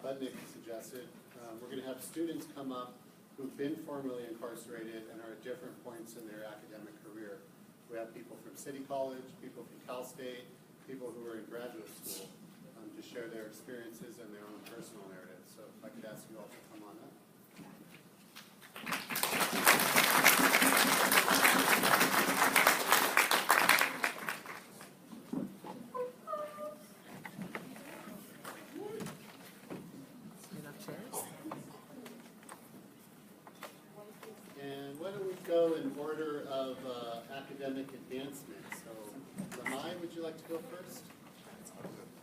Budnick suggested, we're going to have students come up who've been formerly incarcerated and are at different points in their academic career. We have people from City College, people from Cal State, people who are in graduate school to share their experiences and their own personal narratives. So if I could ask you all to come on up. And why don't we go in order of academic advancement? So, Lamai, would you like to go first?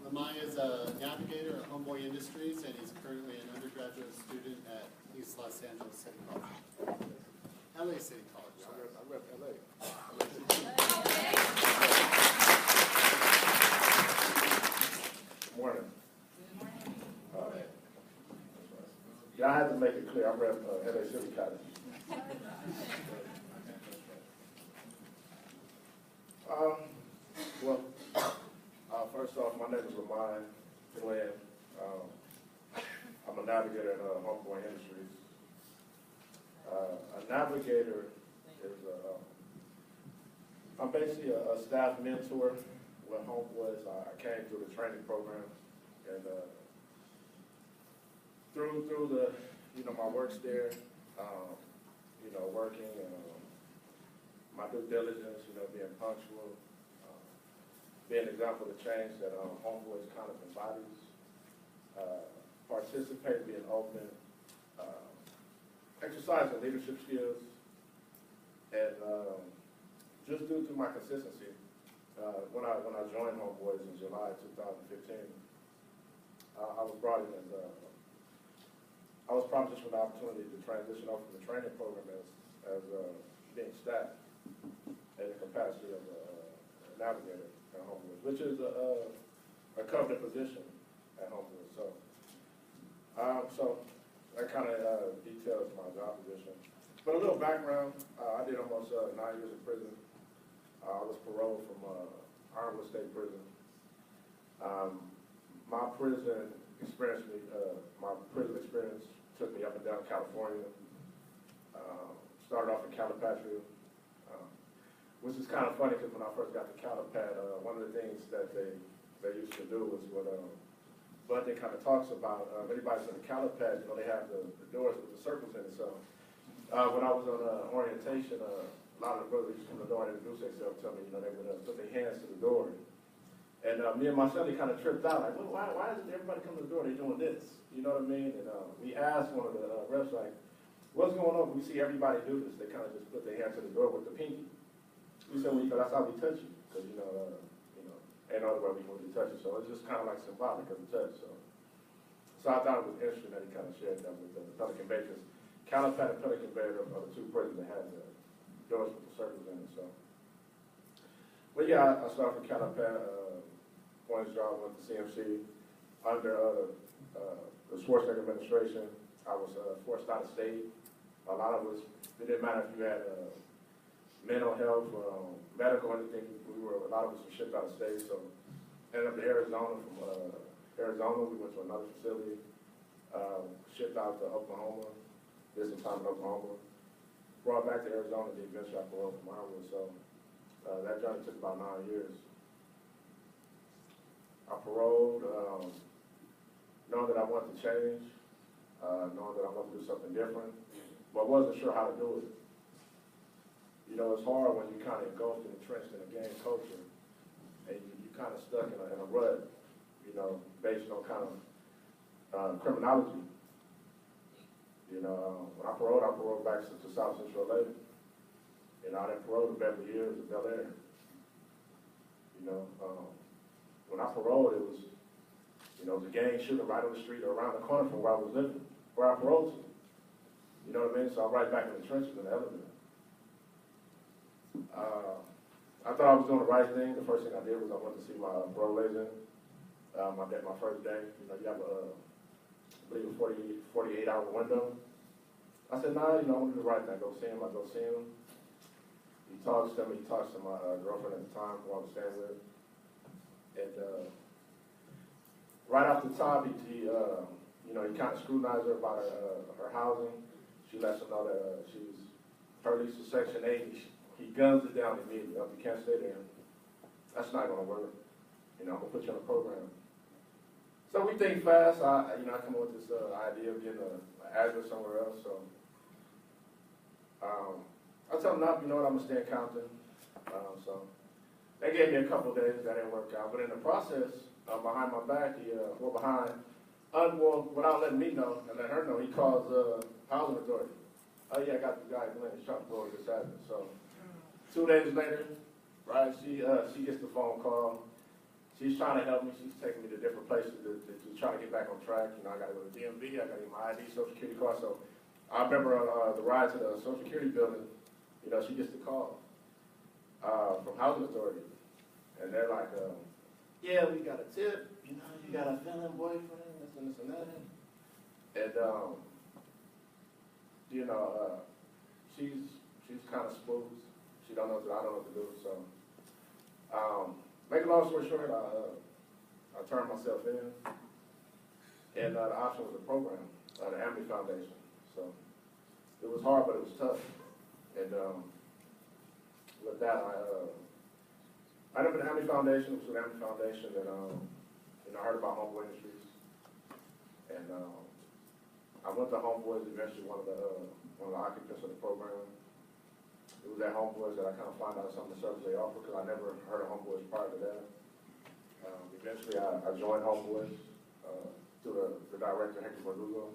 Lamai is a navigator at Homeboy Industries, and he's currently an undergraduate student at East Los Angeles City College. LA City College, sorry. I rep LA. Good morning. Yeah, I had to make it clear. I rep LA City College. First off, my name is Lamai Glenn. I'm a navigator at Homeboy Industries. A navigator is I'm basically a staff mentor with Homeboys. I came through the training program, and through the my works there, working, my due diligence, being punctual, being an example of the change that Homeboys kind of embodies, participate, being open, exercising leadership skills, and just due to my consistency, when I joined Homeboys in July 2015, I was brought in as I was promised with the opportunity to transition off from the training program as being staff in the capacity of a navigator at Homeboys, which is a coveted position at Homeboys. So that kind of details my job position. But a little background: I did almost 9 years in prison. I was paroled from Ironwood State Prison. My prison experience took me up and down California. Started off in Calipatria, which is kind of funny because when I first got to Calipat, one of the things that they used to do was what Budnick kind of talks about. Anybody's in the Calipat, they have the doors with the circles in it. So when I was on orientation, a lot of the brothers used to come to the door and introduce themselves, tell me, they would put their hands to the door. And me and my son, kind of tripped out, like, well, why isn't everybody coming to the door? They're doing this, you know what I mean? And we asked one of the reps, like, what's going on? We see everybody do this. They kind of just put their hand to the door with the pinky. We said, well, that's how we touch you, because ain't no other way we want to touch you. So it's just kind of like symbolic of the touch. So I thought it was interesting that he kind of shared that with the Pelican Bay, because Calipat and Pelican Bay are the two prisons that had the doors with the circles in it. So, but yeah, I started from Calipat. Points job, went to CMC under the Schwarzenegger administration. I was forced out of state. A lot of us, it didn't matter if you had mental health, medical, anything. A lot of us were shipped out of state. So ended up in Arizona. From Arizona, we went to another facility. Shipped out to Oklahoma. Did some time in Oklahoma. Brought back to Arizona. Did eventually I paroled from Ironwood. So that journey took about 9 years. I paroled, knowing that I wanted to change, knowing that I wanted to do something different, but wasn't sure how to do it. It's hard when you kind of engulfed and entrenched in a gang culture, and you kind of stuck in a rut, based on kind of criminology. When I paroled back to South Central LA. I didn't parole to Beverly Hills or Bel Air. When I paroled, it was, a gang shooting right on the street or around the corner from where I was living, where I paroled to. You know what I mean? So I'm right back in the trenches in the elevator. I thought I was doing the right thing. The first thing I did was I went to see my parole agent. My first day, you have I believe a 48-hour window. I said, nah, I want to do the right thing. I go see him. He talks to me. He talks to my girlfriend at the time, who I was staying with. And right off the top, he you know, he kind of scrutinized her about her housing. She lets him know that her lease is Section 8. He guns it down immediately. You can't stay there. That's not going to work. You know, I'm going to put you on a program. So we think fast. I come up with this idea of getting an address somewhere else. So I tell him, no, you know what, I'm going to stay in Compton. So they gave me a couple of days. That didn't work out. But in the process, behind my back, without letting me know and letting her know, he calls housing authority. Oh yeah, I got the guy Glenn. He's trying to blow this address. So 2 days later, right, she gets the phone call. She's trying to help me. She's taking me to different places to try to get back on track. You know, I got to go to DMV. I got to get my ID, Social Security card. So I remember the ride to the Social Security building. You know, she gets the call from housing authority, and they're like, "Yeah, we got a tip. You know, you got a felon boyfriend, this and this and that." And you know, she's kind of spooked. She don't know what I don't know what to do. So, make a long story short, I turned myself in, and the option was a program, the Amity Foundation. So it was hard, but it was tough. And with that, I ended up at the Amity Foundation. It was the Amity Foundation that I heard about Homeboy Industries, and I went to Homeboys eventually, one of the occupants of the program. It was at Homeboys that I kind of found out some of the services they offer, because I never heard of Homeboys prior to that. Eventually, I joined Homeboys through the director, Hector Verdugo.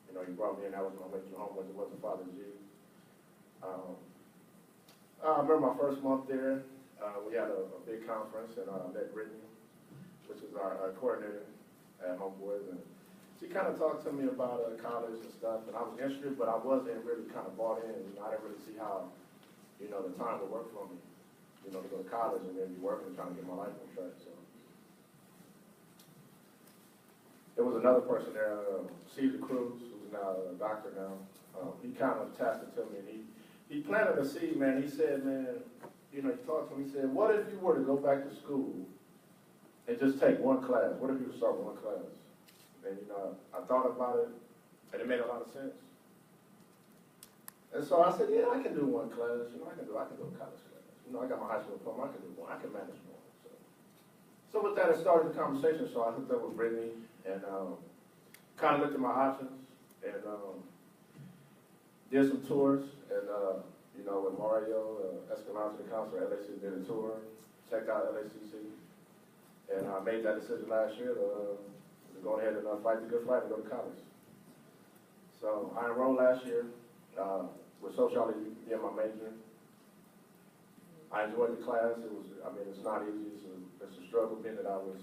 You know, he brought me in. I was going to make through Homeboys. It wasn't Father G. I remember my first month there. We had a big conference, and I met Brittany, which is our coordinator at Homeboys, and she kind of talked to me about college and stuff, and I was interested, but I wasn't really kind of bought in. You know, I didn't really see how, you know, the time would work for me, you know, to go to college and then be working and trying to get my life on track. So there was another person there, Caesar Cruz, who's now a doctor now. He kind of tasked it to me, and he planted a seed, man. He said, man, you know, he talked to me, he said, what if you were to go back to school and just take one class? What if you would start with one class? And, you know, I thought about it, and it made a lot of sense. And so I said, yeah, I can do one class. You know, I can do a college class. You know, I got my high school diploma. I can do one. I can manage one. So with that, it started the conversation. So I hooked up with Brittany and kind of looked at my options and did some tours. And, you know, with Mario Escalante, the counselor at LAC, did a tour, checked out LACC. And I made that decision last year to go ahead and fight the good fight and go to college. So I enrolled last year with sociology being my major. I enjoyed the class. It's not easy. It's a struggle, being that I was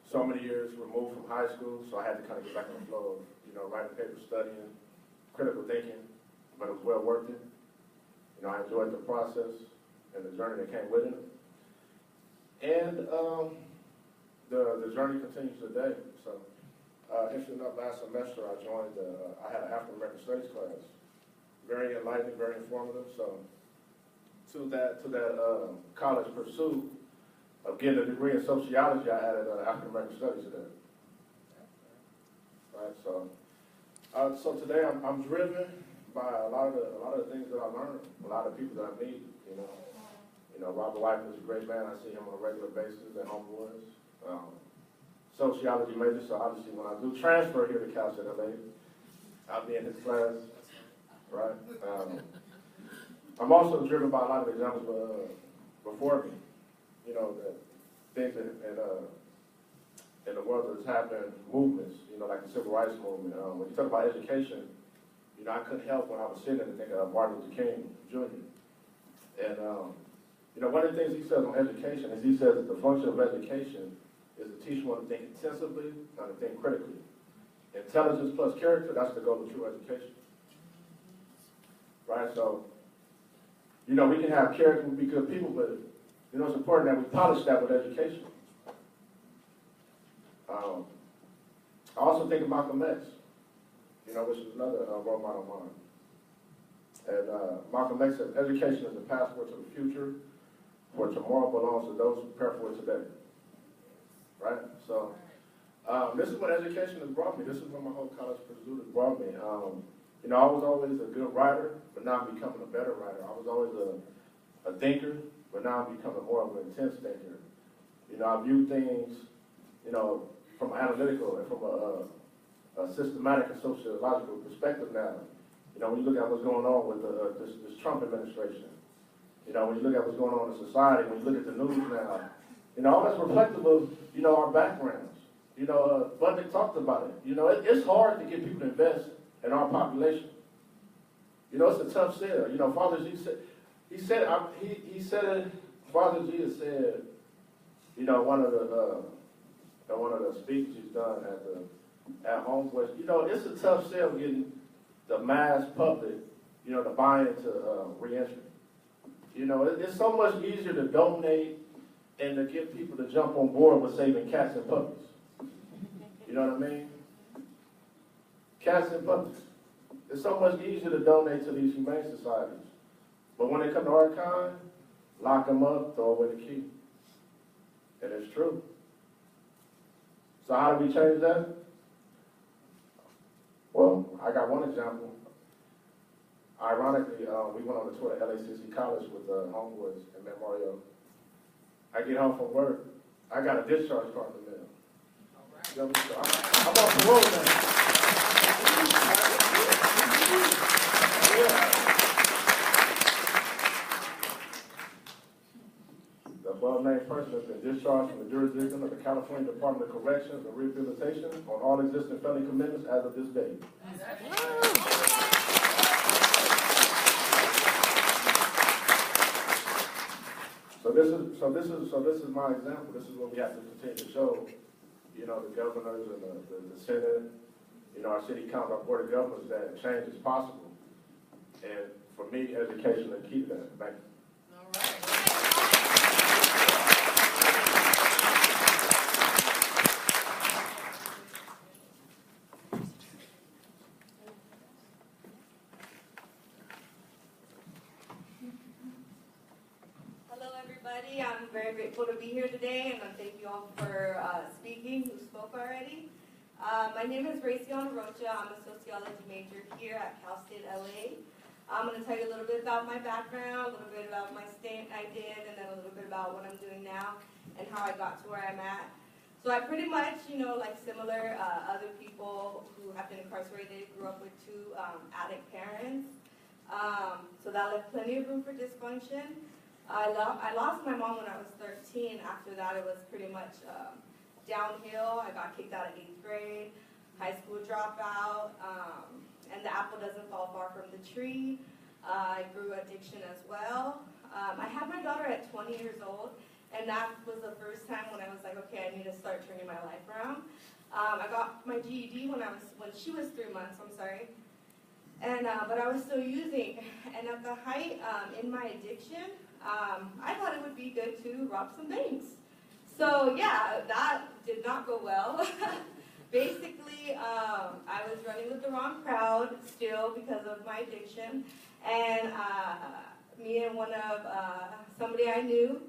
so many years removed from high school, so I had to kind of get back on the flow of, you know, writing papers, studying, critical thinking, but it was well worth it. You know, I enjoyed the process and the journey that came with it. And the journey continues today. So, interesting enough, last semester I joined, I had an African American Studies class. Very enlightening, very informative. So, to that college pursuit of getting a degree in sociology, I added African American Studies to that. Right. So today I'm driven by a lot of the things that I learned, a lot of people that I meet. You know, Robert White is a great man. I see him on a regular basis at Homeboys. Sociology major, so obviously when I do transfer here to Cal State LA, I'll be in his class, right? I'm also driven by a lot of examples before me, you know, that things in the world that's happened, movements, you know, like the Civil Rights Movement. When you talk about education, you know, I couldn't help when I was sitting and think of Martin Luther King Jr. And, you know, one of the things he says on education is he says that the function of education is to teach one to think intensively and to think critically. Intelligence plus character, that's the goal of true education. Right? So, you know, we can have character and be good people, but, you know, it's important that we polish that with education. I also think of Malcolm X, you know, which is another role model of mine. And Malcolm X said, education is the passport to the future, for tomorrow belongs to those who prepare for it today. Right? So, This is what education has brought me. This is what my whole college pursuit has brought me. You know, I was always a good writer, but now I'm becoming a better writer. I was always a thinker, but now I'm becoming more of an intense thinker. You know, I view things, you know, from an analytical and from a systematic and sociological perspective now. You know, when you look at what's going on with this Trump administration, you know, when you look at what's going on in society, when you look at the news now, you know, all that's reflective of, you know, our backgrounds. You know, Budnick talked about it. You know, it's hard to get people to invest in our population. You know, it's a tough sell. You know, Father G said, he said it, Father G has said, you know, one of the speeches he's done at home was, you know, it's a tough sell getting the mass public, you know, to buy into reentry. You know, it's so much easier to donate and to get people to jump on board with saving cats and puppies. You know what I mean? Cats and puppies. It's so much easier to donate to these humane societies. But when they come to our kind, lock them up, throw away the key. And it's true. So how do we change that? Well, I got one example. Ironically, we went on a tour to LACC College with homeboys in Memorial. I get home from work, I got a discharge card in the mail. You know, I'm off the road now. Yeah. The above-named person has been discharged from the jurisdiction of the California Department of Corrections and Rehabilitation on all existing felony commitments as of this date. So this is my example. This is what we have to continue to show, you know, the governors and the Senate, you know, our city council, our board of governors, that change is possible. And for me, education is key to that. Thank you. All right. I'm very grateful to be here today, and I thank you all for speaking, who spoke already. My name is Raciana Rocha. I'm a sociology major here at Cal State LA. I'm going to tell you a little bit about my background, a little bit about my stint I did, and then a little bit about what I'm doing now and how I got to where I'm at. So I pretty much, you know, like similar other people who have been incarcerated, grew up with two addict parents. So that left plenty of room for dysfunction. I lost my mom when I was 13. After that, it was pretty much downhill. I got kicked out of 8th grade, high school dropout, and the apple doesn't fall far from the tree. I grew addiction as well. I had my daughter at 20 years old, and that was the first time when I was like, okay, I need to start turning my life around. I got my GED when she was 3 months, I'm sorry. And but I was still using, and at the height in my addiction, I thought it would be good to rob some banks. So yeah, that did not go well. Basically, I was running with the wrong crowd still because of my addiction, and me and somebody I knew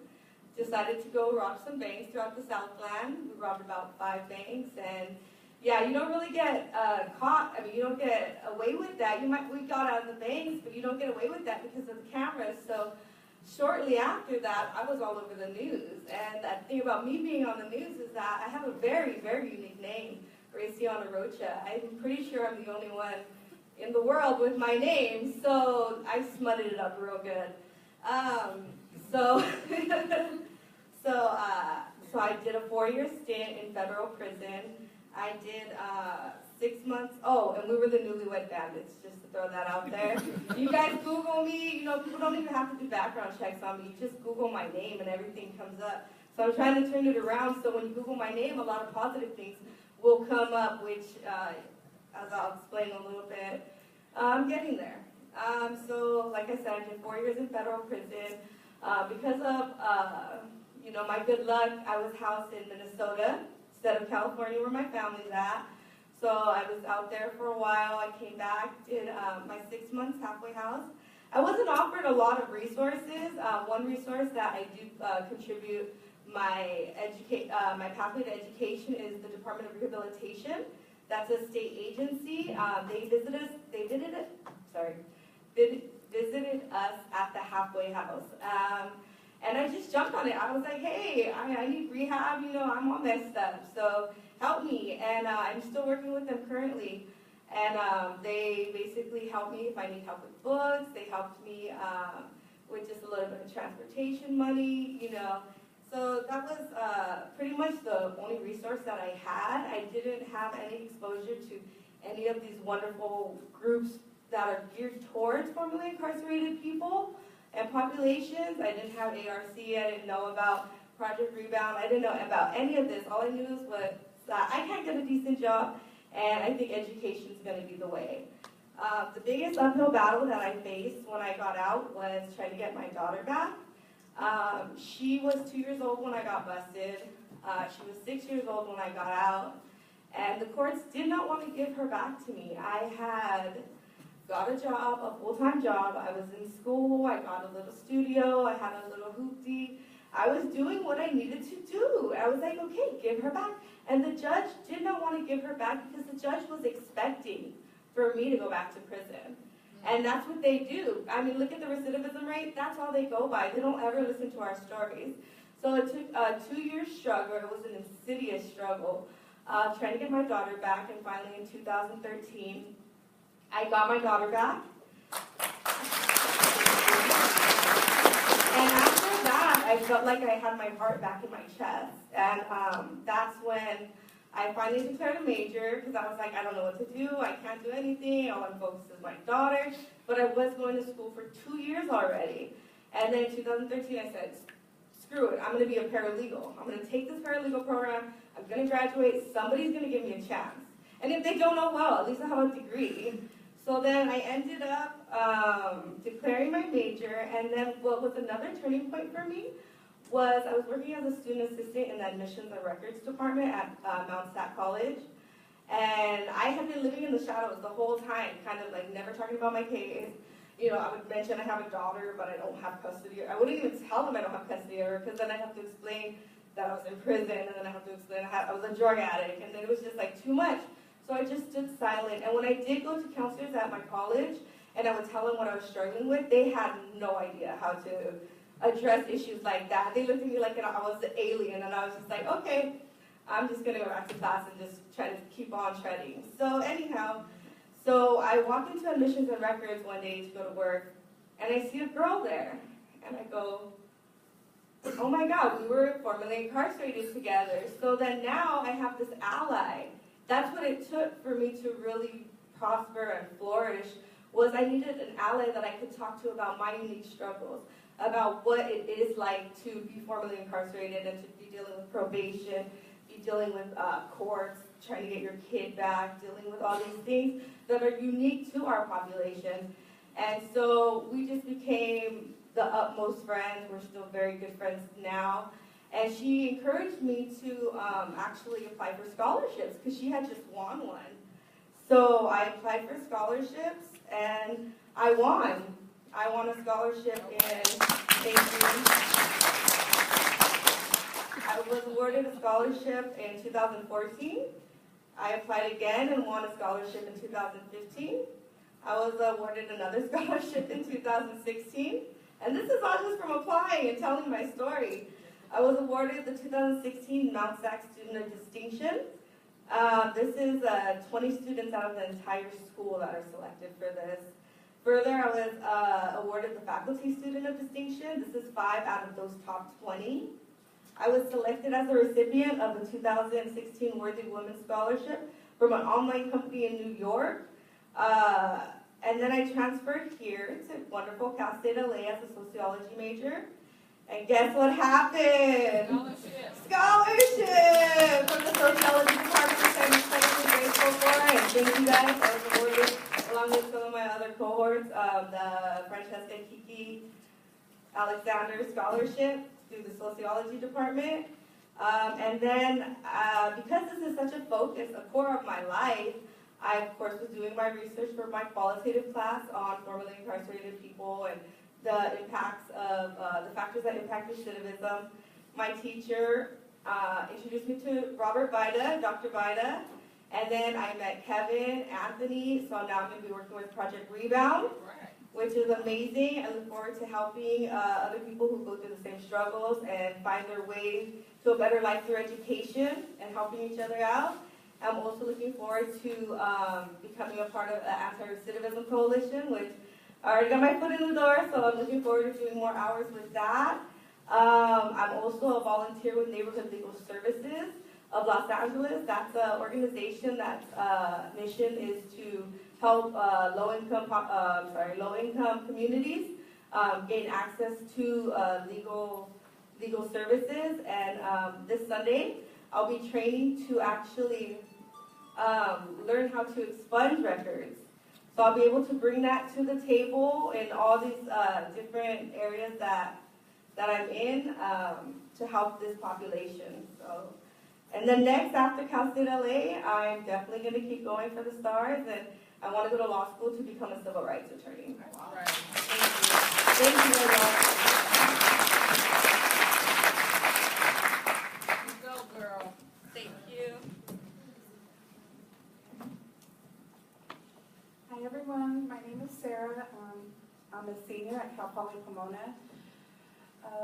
decided to go rob some banks throughout the Southland. We robbed about 5 banks, and yeah, you don't really get caught. I mean, you don't get away with that. We got out of the banks, but you don't get away with that because of the cameras. So shortly after that, I was all over the news. And the thing about me being on the news is that I have a very, very unique name, Raciana Rocha. I'm pretty sure I'm the only one in the world with my name, so I smutted it up real good. So I did a 4-year stint in federal prison. I did 6 months, and we were the newlywed bandits, just to throw that out there. You guys Google me, you know, people don't even have to do background checks on me. You just Google my name and everything comes up. So I'm trying to turn it around so when you Google my name, a lot of positive things will come up, which, as I'll explain a little bit, I'm getting there. So like I said, I did 4 years in federal prison. Because of, you know, my good luck, I was housed in Minnesota instead of California where my family's at. So I was out there for a while. I came back, did my 6 months halfway house. I wasn't offered a lot of resources. One resource that I do contribute my pathway to education is the Department of Rehabilitation. That's a state agency. They visited us at the halfway house. And I just jumped on it. I was like, hey, I need rehab, I'm all messed up, so help me. And I'm still working with them currently. And they basically helped me if I need help with books. They helped me with just a little bit of transportation money, So that was pretty much the only resource that I had. I didn't have any exposure to any of these wonderful groups that are geared towards formerly incarcerated people and populations. I didn't have ARC, I didn't know about Project Rebound, I didn't know about any of this. All I knew was that I can't get a decent job, and I think education is going to be the way. The biggest uphill battle that I faced when I got out was trying to get my daughter back. She was 2 years old when I got busted. She was 6 years old when I got out. And the courts did not want to give her back to me. I had got a job, a full-time job. I was in school. I got a little studio. I had a little hoopty. I was doing what I needed to do. I was like, okay, give her back. And the judge did not want to give her back because the judge was expecting for me to go back to prison. And that's what they do. I mean, look at the recidivism rate. That's all they go by. They don't ever listen to our stories. So it took a 2-year struggle. It was an insidious struggle, trying to get my daughter back. And finally, in 2013, I got my daughter back. And after that, I felt like I had my heart back in my chest. And that's when I finally declared a major, because I was like, I don't know what to do. I can't do anything. All I'm focused is my daughter. But I was going to school for 2 years already. And then in 2013, I said, screw it. I'm going to be a paralegal. I'm going to take this paralegal program. I'm going to graduate. Somebody's going to give me a chance. And if they don't know, well, at least I have a degree. So then I ended up declaring my major. And then what was another turning point for me was I was working as a student assistant in the admissions and records department at Mount Sac College. And I had been living in the shadows the whole time, kind of like never talking about my case. I would mention I have a daughter, but I don't have custody. I wouldn't even tell them I don't have custody of her, because then I have to explain that I was in prison, and then I have to explain I was a drug addict, and then it was just like too much. So I just stood silent. And when I did go to counselors at my college, and I would tell them what I was struggling with, they had no idea how to address issues like that. They looked at me like I was the alien, and I was just like, okay, I'm just going to go back to class and just try to keep on treading. So anyhow, so I walk into admissions and records one day to go to work, and I see a girl there, and I go, oh my God, we were formerly incarcerated together. So then now I have this ally. That's what it took for me to really prosper and flourish, was I needed an ally that I could talk to about my unique struggles, about what it is like to be formerly incarcerated and to be dealing with probation, be dealing with courts, trying to get your kid back, dealing with all these things that are unique to our population. And so we just became the utmost friends. We're still very good friends now. And she encouraged me to actually apply for scholarships, because she had just won one. So I applied for scholarships, and I won. I won a scholarship in, thank you. I was awarded a scholarship in 2014. I applied again and won a scholarship in 2015. I was awarded another scholarship in 2016. And this is all just from applying and telling my story. I was awarded the 2016 Mount Sac Student of Distinction. This is 20 students out of the entire school that are selected for this. Further, I was awarded the Faculty Student of Distinction. This is 5 out of those top 20. I was selected as a recipient of the 2016 Worthy Women Scholarship from an online company in New York. And then I transferred here to wonderful Cal State LA as a sociology major. And guess what happened? Scholarship from the sociology department, which I'm incredibly grateful for. And thank you guys. I was awarded, along with some of my other cohorts, the Francesca Kiki Alexander Scholarship through the sociology department. And then, because this is such a focus, a core of my life, I, of course, was doing my research for my qualitative class on formerly incarcerated people and the impacts of the factors that impact recidivism. my teacher introduced me to Robert Vida, Dr. Vida, and then I met Kevin, Anthony, so now I'm going to be working with Project Rebound, which is amazing. I look forward to helping other people who go through the same struggles and find their way to a better life through education and helping each other out. I'm also looking forward to becoming a part of the Anti-Recidivism Coalition, which I already got my foot in the door, so I'm looking forward to doing more hours with that. I'm also a volunteer with Neighborhood Legal Services of Los Angeles. That's an organization that's mission is to help low-income communities gain access to legal services. And this Sunday, I'll be training to actually learn how to expunge records. So I'll be able to bring that to the table in all these different areas that I'm in to help this population. So, and then next, after Cal State LA, I'm definitely going to keep going for the stars, and I want to go to law school to become a civil rights attorney. All right. Thank you very much. Go, girl. Thank you. Hi everyone, my name is Sarah. I'm a senior at Cal Poly Pomona.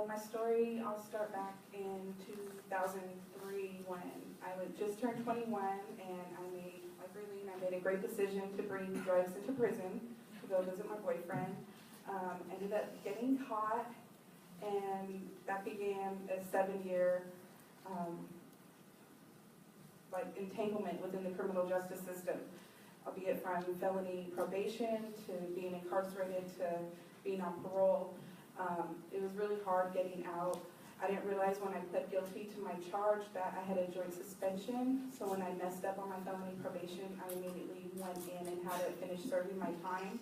My story, I'll start back in 2003 when I just turned 21 and I made a great decision to bring drugs into prison to go visit my boyfriend. Ended up getting caught, and that began a 7-year entanglement within the criminal justice system, albeit from felony probation to being incarcerated to being on parole. It was really hard getting out. I didn't realize when I pled guilty to my charge that I had a joint suspension, so when I messed up on my felony probation, I immediately went in and had to finish serving my time.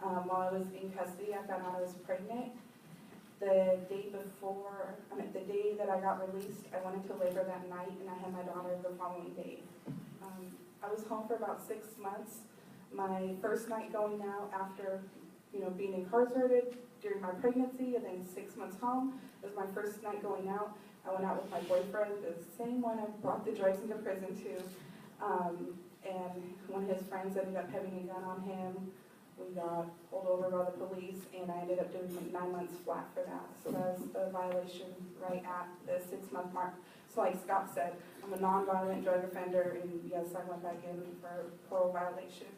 While I was in custody, I found out I was pregnant. The day that I got released, I went into labor that night and I had my daughter the following day. I was home for about 6 months. My first night going out after being incarcerated during my pregnancy and then 6 months home, it was my first night going out. I went out with my boyfriend, the same one I brought the drugs into prison to, and one of his friends ended up having a gun on him. We got pulled over by the police, and I ended up doing 9 months flat for that. So that was a violation right at the 6-month mark. So like Scott said, I'm a non-violent drug offender, and yes, I went back in for parole violation.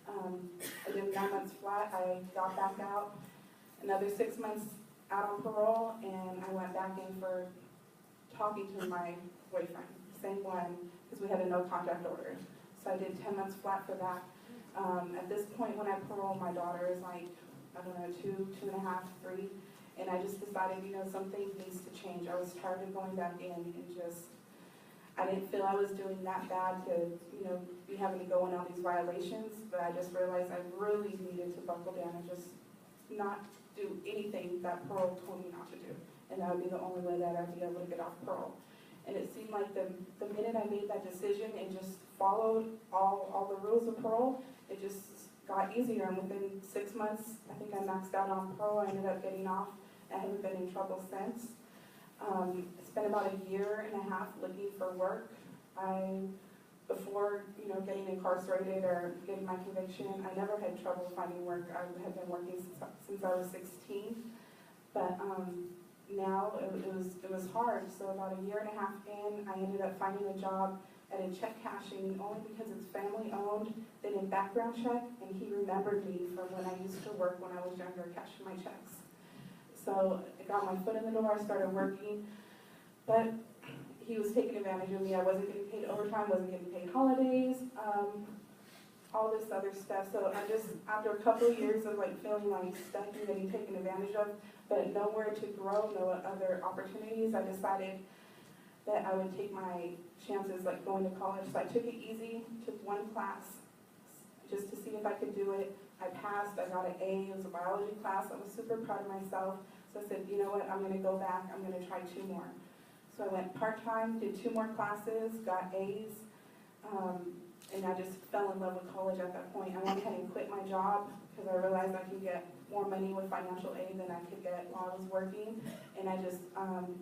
I did 9 months flat. I got back out. Another 6 months out on parole, and I went back in for talking to my boyfriend, same one, because we had a no contact order. So I did 10 months flat for that. At this point, when I parole, my daughter is like, I don't know, 2, 2.5, 3, and I just decided, something needs to change. I was tired of going back in and I didn't feel I was doing that bad to, be having to go in all these violations, but I just realized I really needed to buckle down and just not do anything that parole told me not to do. And that would be the only way that I'd be able to get off parole. And it seemed like the minute I made that decision and just followed all the rules of parole, it just got easier. And within 6 months, I think I maxed out on parole. I ended up getting off. I haven't been in trouble since. I spent about 1.5 years looking for work. Before getting incarcerated or getting my conviction, I never had trouble finding work. I had been working since I was 16, but now it was hard. So about 1.5 years in, I ended up finding a job at a check cashing only because it's family owned. They did background check, and he remembered me from when I used to work when I was younger, cashing my checks. So I got my foot in the door. I started working, but he was taking advantage of me. I wasn't getting paid overtime, wasn't getting paid holidays, all this other stuff. So I just, after a couple of years of feeling stuck and getting taken advantage of, but nowhere to grow, no other opportunities, I decided that I would take my chances going to college. So I took it easy, took 1 class just to see if I could do it. I passed, I got an A, it was a biology class. I was super proud of myself. So I said, you know what, I'm gonna go back, I'm gonna try 2 more. So I went part-time, did 2 more classes, got A's. and I just fell in love with college at that point. I went ahead and quit my job because I realized I could get more money with financial aid than I could get while I was working, and I just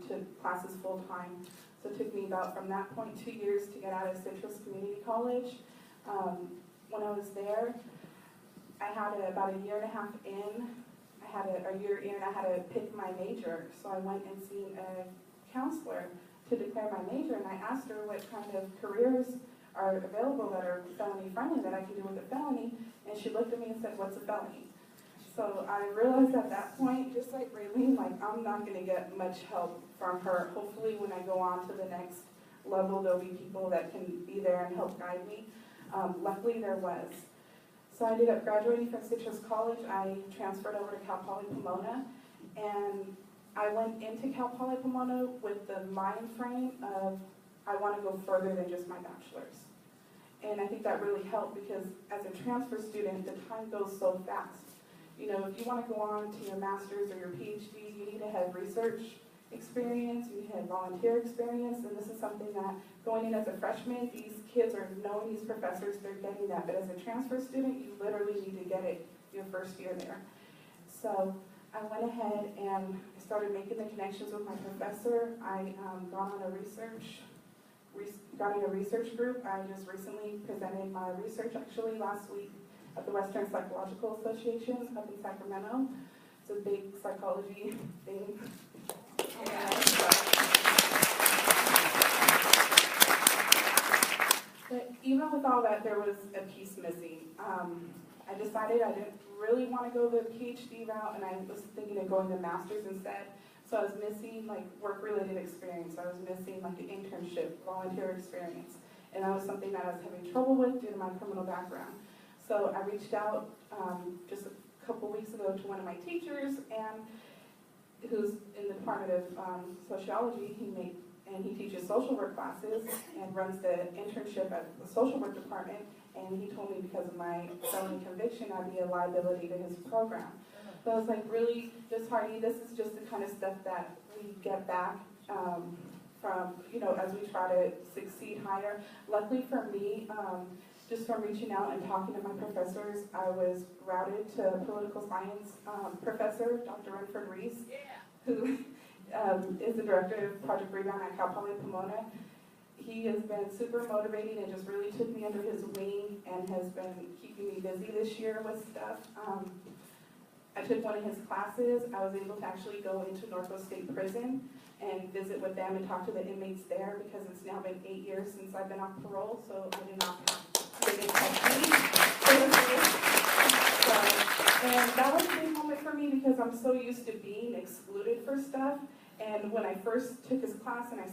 took classes full time. So it took me about, from that point, 2 years to get out of Citrus Community College. When I was there, I had about a year and a half in. I had a year in, I had to pick my major. So I went and seen a counselor to declare my major, and I asked her what kind of careers are available that are felony friendly that I can do with a felony, and she looked at me and said, "What's a felony?" So I realized at that point, just like Raylene, like I'm not going to get much help from her. Hopefully when I go on to the next level, there'll be people that can be there and help guide me. Luckily there was. So I ended up graduating from Citrus College. I transferred over to Cal Poly Pomona, and I went into Cal Poly Pomona with the mind frame of I want to go further than just my bachelor's. And I think that really helped because as a transfer student, the time goes so fast. You know, if you want to go on to your master's or your PhD, you need to have research experience, you need to have volunteer experience, and this is something that going in as a freshman, these kids are knowing these professors, they're getting that, but as a transfer student, you literally need to get it your first year there. So I went ahead and started making the connections with my professor. I got in a research group. I just recently presented my research actually last week at the Western Psychological Association up in Sacramento. It's a big psychology thing. But even with all that, there was a piece missing. I decided I didn't really want to go the PhD route, and I was thinking of going the master's instead. So I was missing like work-related experience. I was missing like an internship, volunteer experience. And that was something that I was having trouble with due to my criminal background. So I reached out just a couple weeks ago to one of my teachers, and who's in the Department of Sociology. He teaches social work classes and runs the internship at the social work department. And he told me because of my felony conviction, I'd be a liability to his program. So I was like, really disheartening. This is just the kind of stuff that we get back from, you know, as we try to succeed higher. Luckily for me, just from reaching out and talking to my professors, I was routed to a political science professor, Dr. Renford Reese, who is the director of Project Rebound at Cal Poly Pomona. He has been super motivating and just really took me under his wing and has been keeping me busy this year with stuff. I took one of his classes. I was able to actually go into Northwest State Prison and visit with them and talk to the inmates there because it's now been 8 years since I've been on parole, so I do not have to touch me. And that was a big moment for me because I'm so used to being excluded for stuff. And when I first took his class and I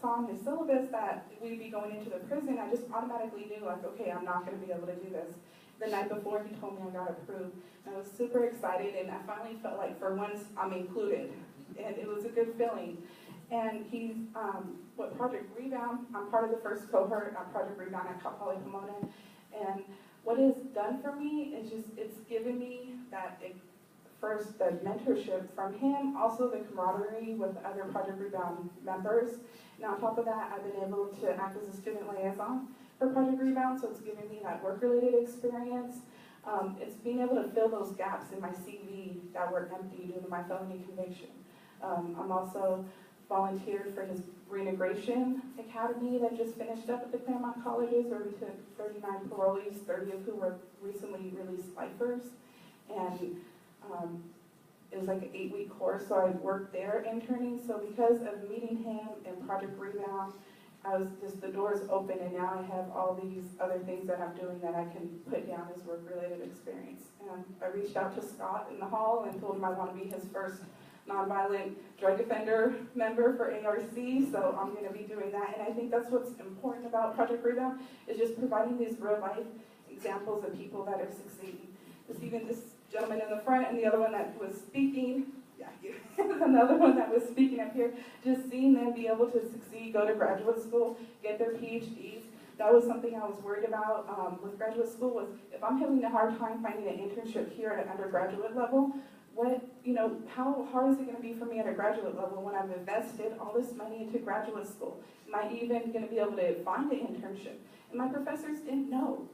saw in his syllabus that we'd be going into the prison, I just automatically knew, like, okay, I'm not going to be able to do this. The night before, he told me I got approved. And I was super excited, and I finally felt like for once I'm included. And it was a good feeling. And he's, what Project Rebound, I'm part of the first cohort at Project Rebound at Cal Poly Pomona. And what it's done for me is just, it's given me that, first, the mentorship from him, also the camaraderie with other Project Rebound members. And on top of that, I've been able to act as a student liaison for Project Rebound, so it's giving me that work-related experience. It's being able to fill those gaps in my CV that were empty due to my felony conviction. I'm also volunteered for his reintegration academy that just finished up at the Claremont Colleges, where we took 39 parolees, 30 of who were recently released lifers. And it was like an 8-week course, so I worked there interning. So because of meeting him and Project Rebound, I was just, the doors open, and now I have all these other things that I'm doing that I can put down as work-related experience. And I reached out to Scott in the hall and told him I want to be his first nonviolent drug offender member for ARC, so I'm going to be doing that. And I think that's what's important about Project Rebound, is just providing these real-life examples of people that are succeeding. Just even this gentleman in the front and the other one that was speaking, another one that was speaking up here, just seeing them be able to succeed, go to graduate school, get their PhDs. That was something I was worried about with graduate school, was if I'm having a hard time finding an internship here at an undergraduate level, how hard is it going to be for me at a graduate level when I've invested all this money into graduate school? Am I even going to be able to find an internship? And my professors didn't know.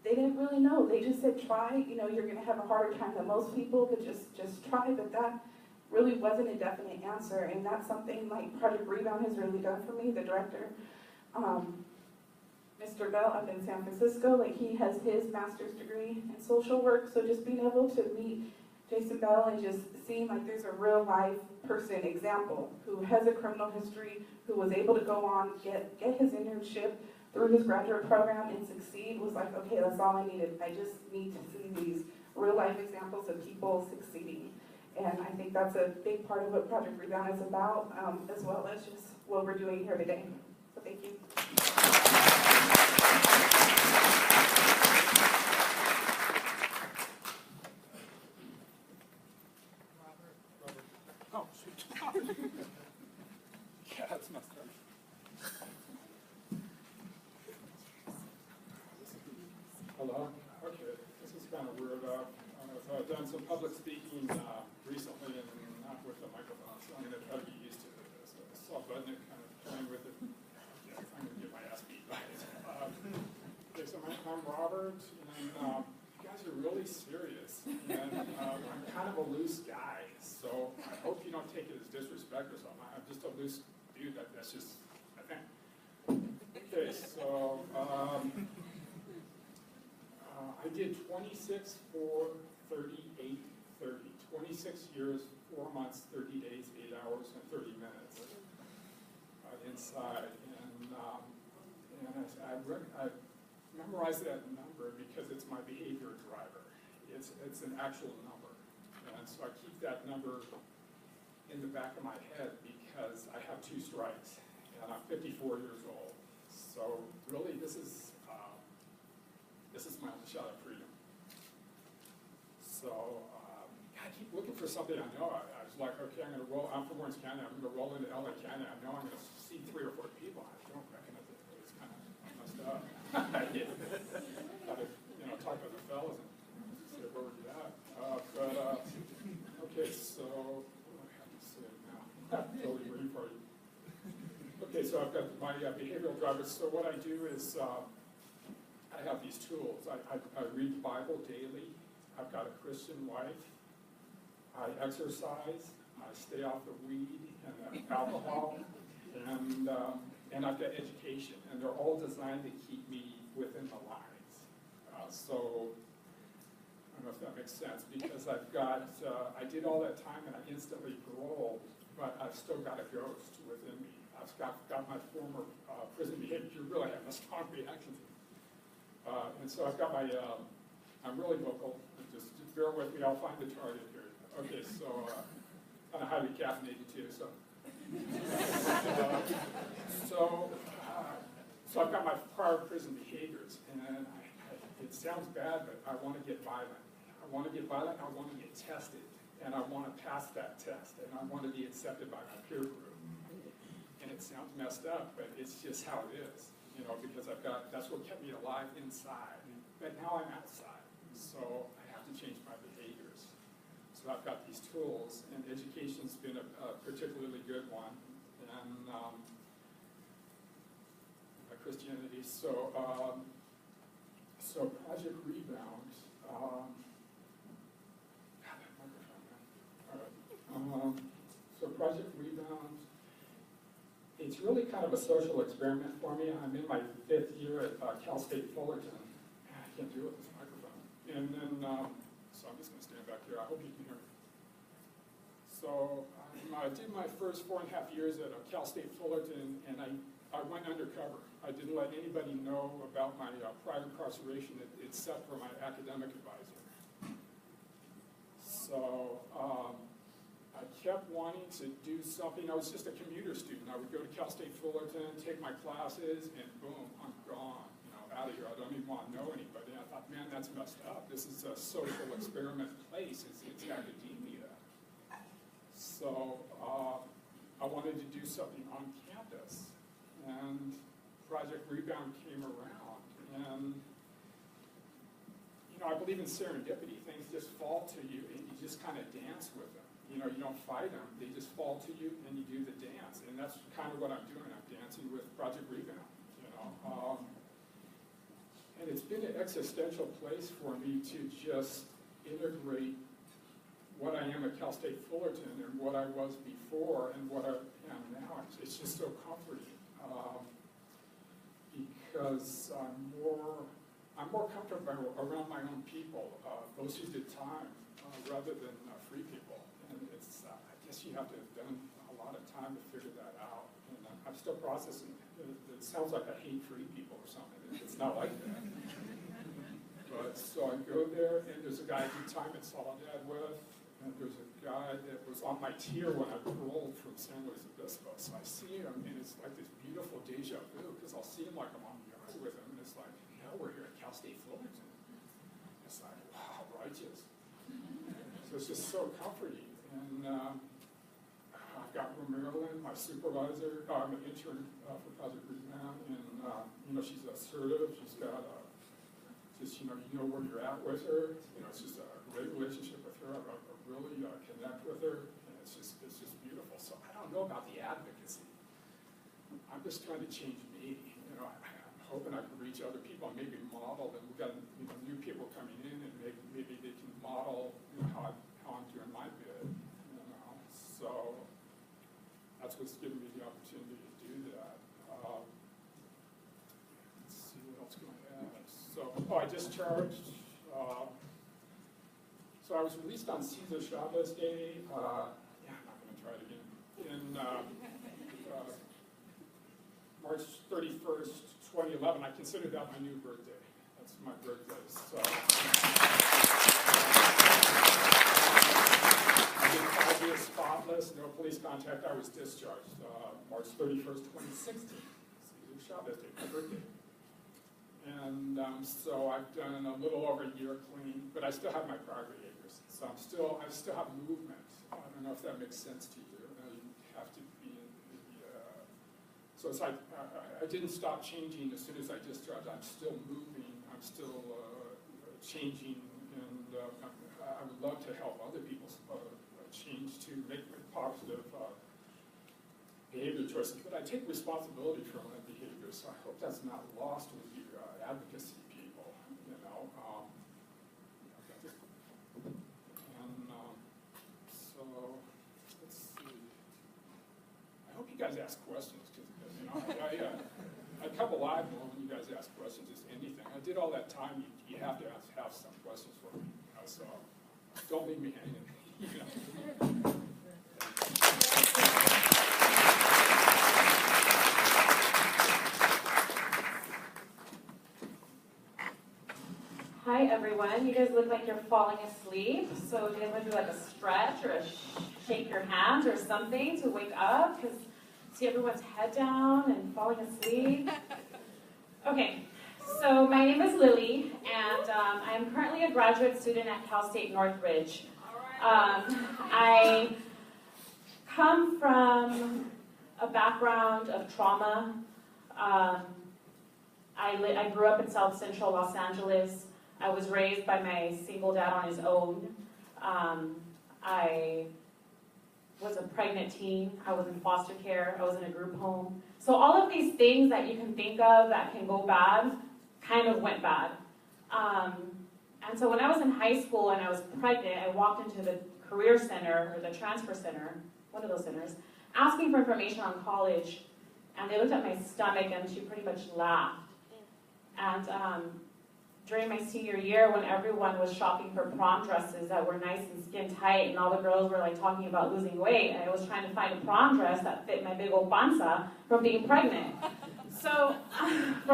They didn't really know. They just said, try, you know, you're gonna have a harder time than most people, but just try. But that really wasn't a definite answer. And that's something like Project Rebound has really done for me, the director. Mr. Bell up in San Francisco, like he has his master's degree in social work. So just being able to meet Jason Bell and just seeing like there's a real life person example who has a criminal history, who was able to go on, get his internship through his graduate program and succeed was like, okay, that's all I needed. I just need to see these real life examples of people succeeding. And I think that's a big part of what Project Rebound is about, as well as just what we're doing here today. So thank you. Oh, shoot. Yeah, that's messed up. Hello? Okay, this is kind of weird. So I've done some public speaking recently and not with the microphone, so I'm going to try to get used to this. So I saw Budnick kind of playing with it. Yeah, I'm going to get my ass beat by it. Okay, so I'm Robert, and you guys are really serious. And I'm kind of a loose guy, so I hope you don't take it as disrespect or something. I'm just a loose dude. That's just my thing. Okay, so I did 26, 4, 38, 30. 26 years, 4 months, 30 days, 8 hours, and 30 minutes inside. And I memorized that number because it's my behavior driver. It's an actual number. And so I keep that number in the back of my head because I have 2 strikes and I'm 54 years old. So really this is my only shot at freedom. So I keep looking for something I know. I was like, okay, I'm from Orange County, I'm going to roll into LA County. I know I'm going to see 3 or 4 people. I don't recognize it. It's kind of messed up. Talk to the fellas and say, where were you at? Okay, so, what do I have to say now? Totally ready for you. Okay, so I've got my behavioral drivers. So what I do is I have these tools. I read the Bible daily. I've got a Christian wife. I exercise. I stay off the weed and alcohol. And I've got education. And they're all designed to keep me within the lines. So I don't know if that makes sense, because I've got, I did all that time and I instantly paroled, but I've still got a ghost within me. I've got my former prison behavior. You really have a strong reaction to it. And so I've got my, I'm really vocal. Just bear with me, I'll find the target here. Okay, so kind of highly caffeinated too, so. So I've got my prior prison behaviors, and it sounds bad, but I want to get violent. I want to get violent, I want to get tested, and I want to pass that test, and I want to be accepted by my peer group. And it sounds messed up, but it's just how it is, because that's what kept me alive inside. But now I'm outside, so I have to change my behaviors. So I've got these tools, and education's been a particularly good one, and my Christianity. So Project Rebound. So Project Rebound, it's really kind of a social experiment for me. I'm in my 5th year at Cal State Fullerton. I can't do it with this microphone. And then, so I'm just going to stand back here. I hope you can hear me. So I did my first 4.5 years at Cal State Fullerton, and I went undercover. I didn't let anybody know about my prior incarceration except for my academic advisor. So I kept wanting to do something. I was just a commuter student. I would go to Cal State Fullerton, take my classes, and boom, I'm gone, out of here. I don't even want to know anybody. I thought, man, that's messed up. This is a social experiment place. It's academia. So I wanted to do something on campus. And Project Rebound came around, and I believe in serendipity. Things just fall to you, and you just kind of dance with them. You don't fight them; they just fall to you, and you do the dance. And that's kind of what I'm doing. I'm dancing with Project Rebound. And it's been an existential place for me to just integrate what I am at Cal State Fullerton and what I was before and what I am now. It's just so comforting because I'm more comfortable around my own people, those who did time, rather than free people. And it's, I guess you have to have done a lot of time to figure that out. And I'm still processing it. It sounds like I hate free people or something. It's not like that. But so I go there, and there's a guy I did time at Soledad with, and there's a guy that was on my tier when I rolled from San Luis Obispo. So I see him, and it's like this beautiful deja vu, because I'll see him like I'm on the yard with him, and it's like, now we're here at Cal State Fullerton. It's like, wow, righteous. So it's just so comforting. And I've got Marilyn, my supervisor. I'm an intern for Project Rebound, and she's assertive. She's got you know where you're at with her. It's just a great relationship with her. I really connect with her, and it's just beautiful. So I don't know about the advocacy. I'm just trying to change me. I'm hoping I can reach other people and maybe model. And we've got new people coming in, and maybe they can model how I'm doing my bit. So that's what's giving me the opportunity to do that. Let's see what else can I add. So, I discharged. So I was released on Cesar Chavez Day. I'm not going to try it again. In March 31st, 2011. I consider that my new birthday. That's my birthday. So I did 5 years spotless, no police contact. I was discharged March 31st, 2016. Cesar Chavez Day, my birthday. And so I've done a little over a year clean, but I still have my prior behaviors. So I still have movement. I don't know if that makes sense to you. You have to be in the, so it's like I didn't stop changing as soon as I discharged. I'm still moving. I'm still changing, and I would love to help other people change to make positive behavior choices. But I take responsibility for my behavior, so I hope that's not lost with you advocacy people, And so let's see. I hope you guys ask questions, because I come alive more when you guys ask questions. Just anything. I did all that time. You have to have some questions for me. So don't leave me hanging. Hi everyone, you guys look like you're falling asleep, so do you guys want to do like a stretch or shake your hands or something to wake up? Because see everyone's head down and falling asleep. Okay, so my name is Lily, and I'm currently a graduate student at Cal State Northridge. I come from a background of trauma. I grew up in South Central Los Angeles. I was raised by my single dad on his own. I was a pregnant teen. I was in foster care. I was in a group home. So all of these things that you can think of that can go bad kind of went bad. And so when I was in high school and I was pregnant, I walked into the career center or the transfer center, one of those centers, asking for information on college. And they looked at my stomach and she pretty much laughed. And during my senior year, when everyone was shopping for prom dresses that were nice and skin tight, and all the girls were like talking about losing weight, and I was trying to find a prom dress that fit my big old panza from being pregnant. So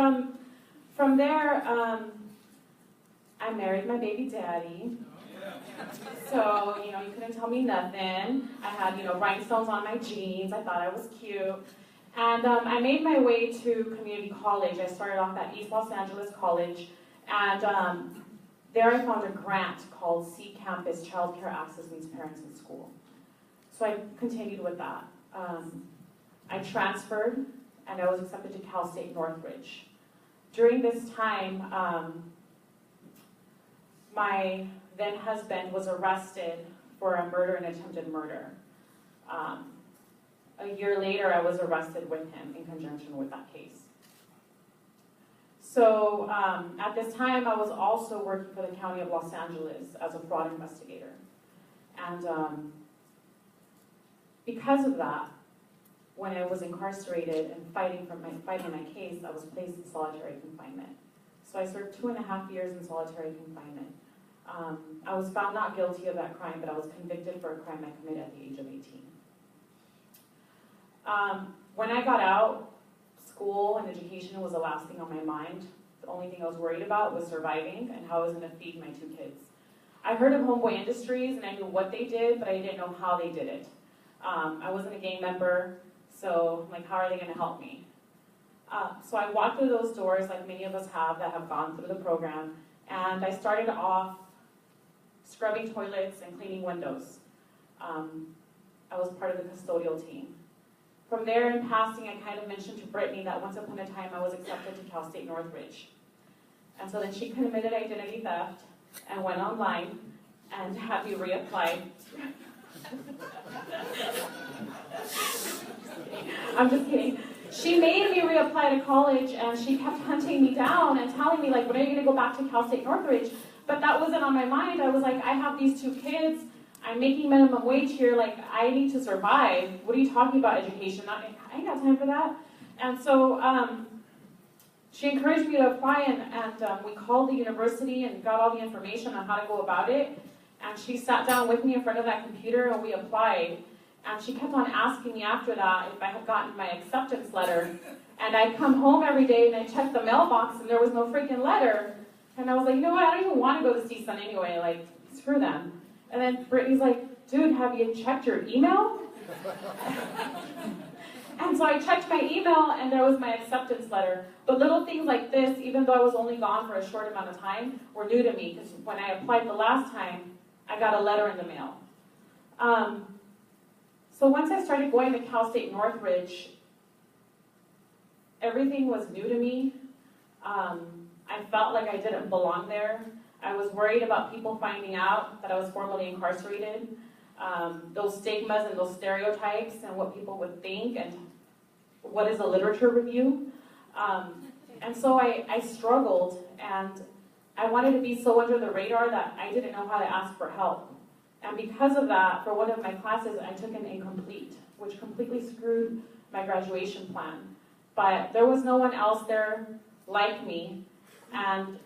from there, I married my baby daddy. So, you couldn't tell me nothing. I had, rhinestones on my jeans. I thought I was cute. And I made my way to community college. I started off at East Los Angeles College. And there I found a grant called C Campus Child Care Access Means Parents in School. So I continued with that. I transferred, and I was accepted to Cal State Northridge. During this time, my then husband was arrested for a murder and attempted murder. A year later, I was arrested with him in conjunction with that case. So at this time, I was also working for the County of Los Angeles as a fraud investigator. And because of that, when I was incarcerated and fighting my case, I was placed in solitary confinement. So I served 2.5 years in solitary confinement. I was found not guilty of that crime, but I was convicted for a crime I committed at the age of 18. When I got out, school and education was the last thing on my mind. The only thing I was worried about was surviving and how I was going to feed my 2 kids. I heard of Homeboy Industries and I knew what they did, but I didn't know how they did it. I wasn't a gang member, so like, how are they going to help me? So I walked through those doors like many of us have that have gone through the program, and I started off scrubbing toilets and cleaning windows. I was part of the custodial team. From there, in passing, I kind of mentioned to Brittany that once upon a time I was accepted to Cal State Northridge. And so then she committed identity theft and went online and had me reapply. I'm just kidding. She made me reapply to college, and she kept hunting me down and telling me, like, when are you going to go back to Cal State Northridge? But that wasn't on my mind. I was like, I have these 2 kids. I'm making minimum wage here. Like, I need to survive. What are you talking about, education? I ain't got time for that. And so she encouraged me to apply, and we called the university and got all the information on how to go about it. And she sat down with me in front of that computer, and we applied. And she kept on asking me after that if I had gotten my acceptance letter. And I'd come home every day and I'd check the mailbox and there was no freaking letter. And I was like, you know what, I don't even want to go to CSUN anyway, like, screw them. And then Brittany's like, dude, have you checked your email? And so I checked my email and there was my acceptance letter. But little things like this, even though I was only gone for a short amount of time, were new to me. Because when I applied the last time, I got a letter in the mail. So once I started going to Cal State Northridge, everything was new to me. I felt like I didn't belong there. I was worried about people finding out that I was formerly incarcerated. Those stigmas and those stereotypes and what people would think and what is a literature review. And so I struggled, and I wanted to be so under the radar that I didn't know how to ask for help. And because of that, for one of my classes, I took an incomplete, which completely screwed my graduation plan. But there was no one else there like me. And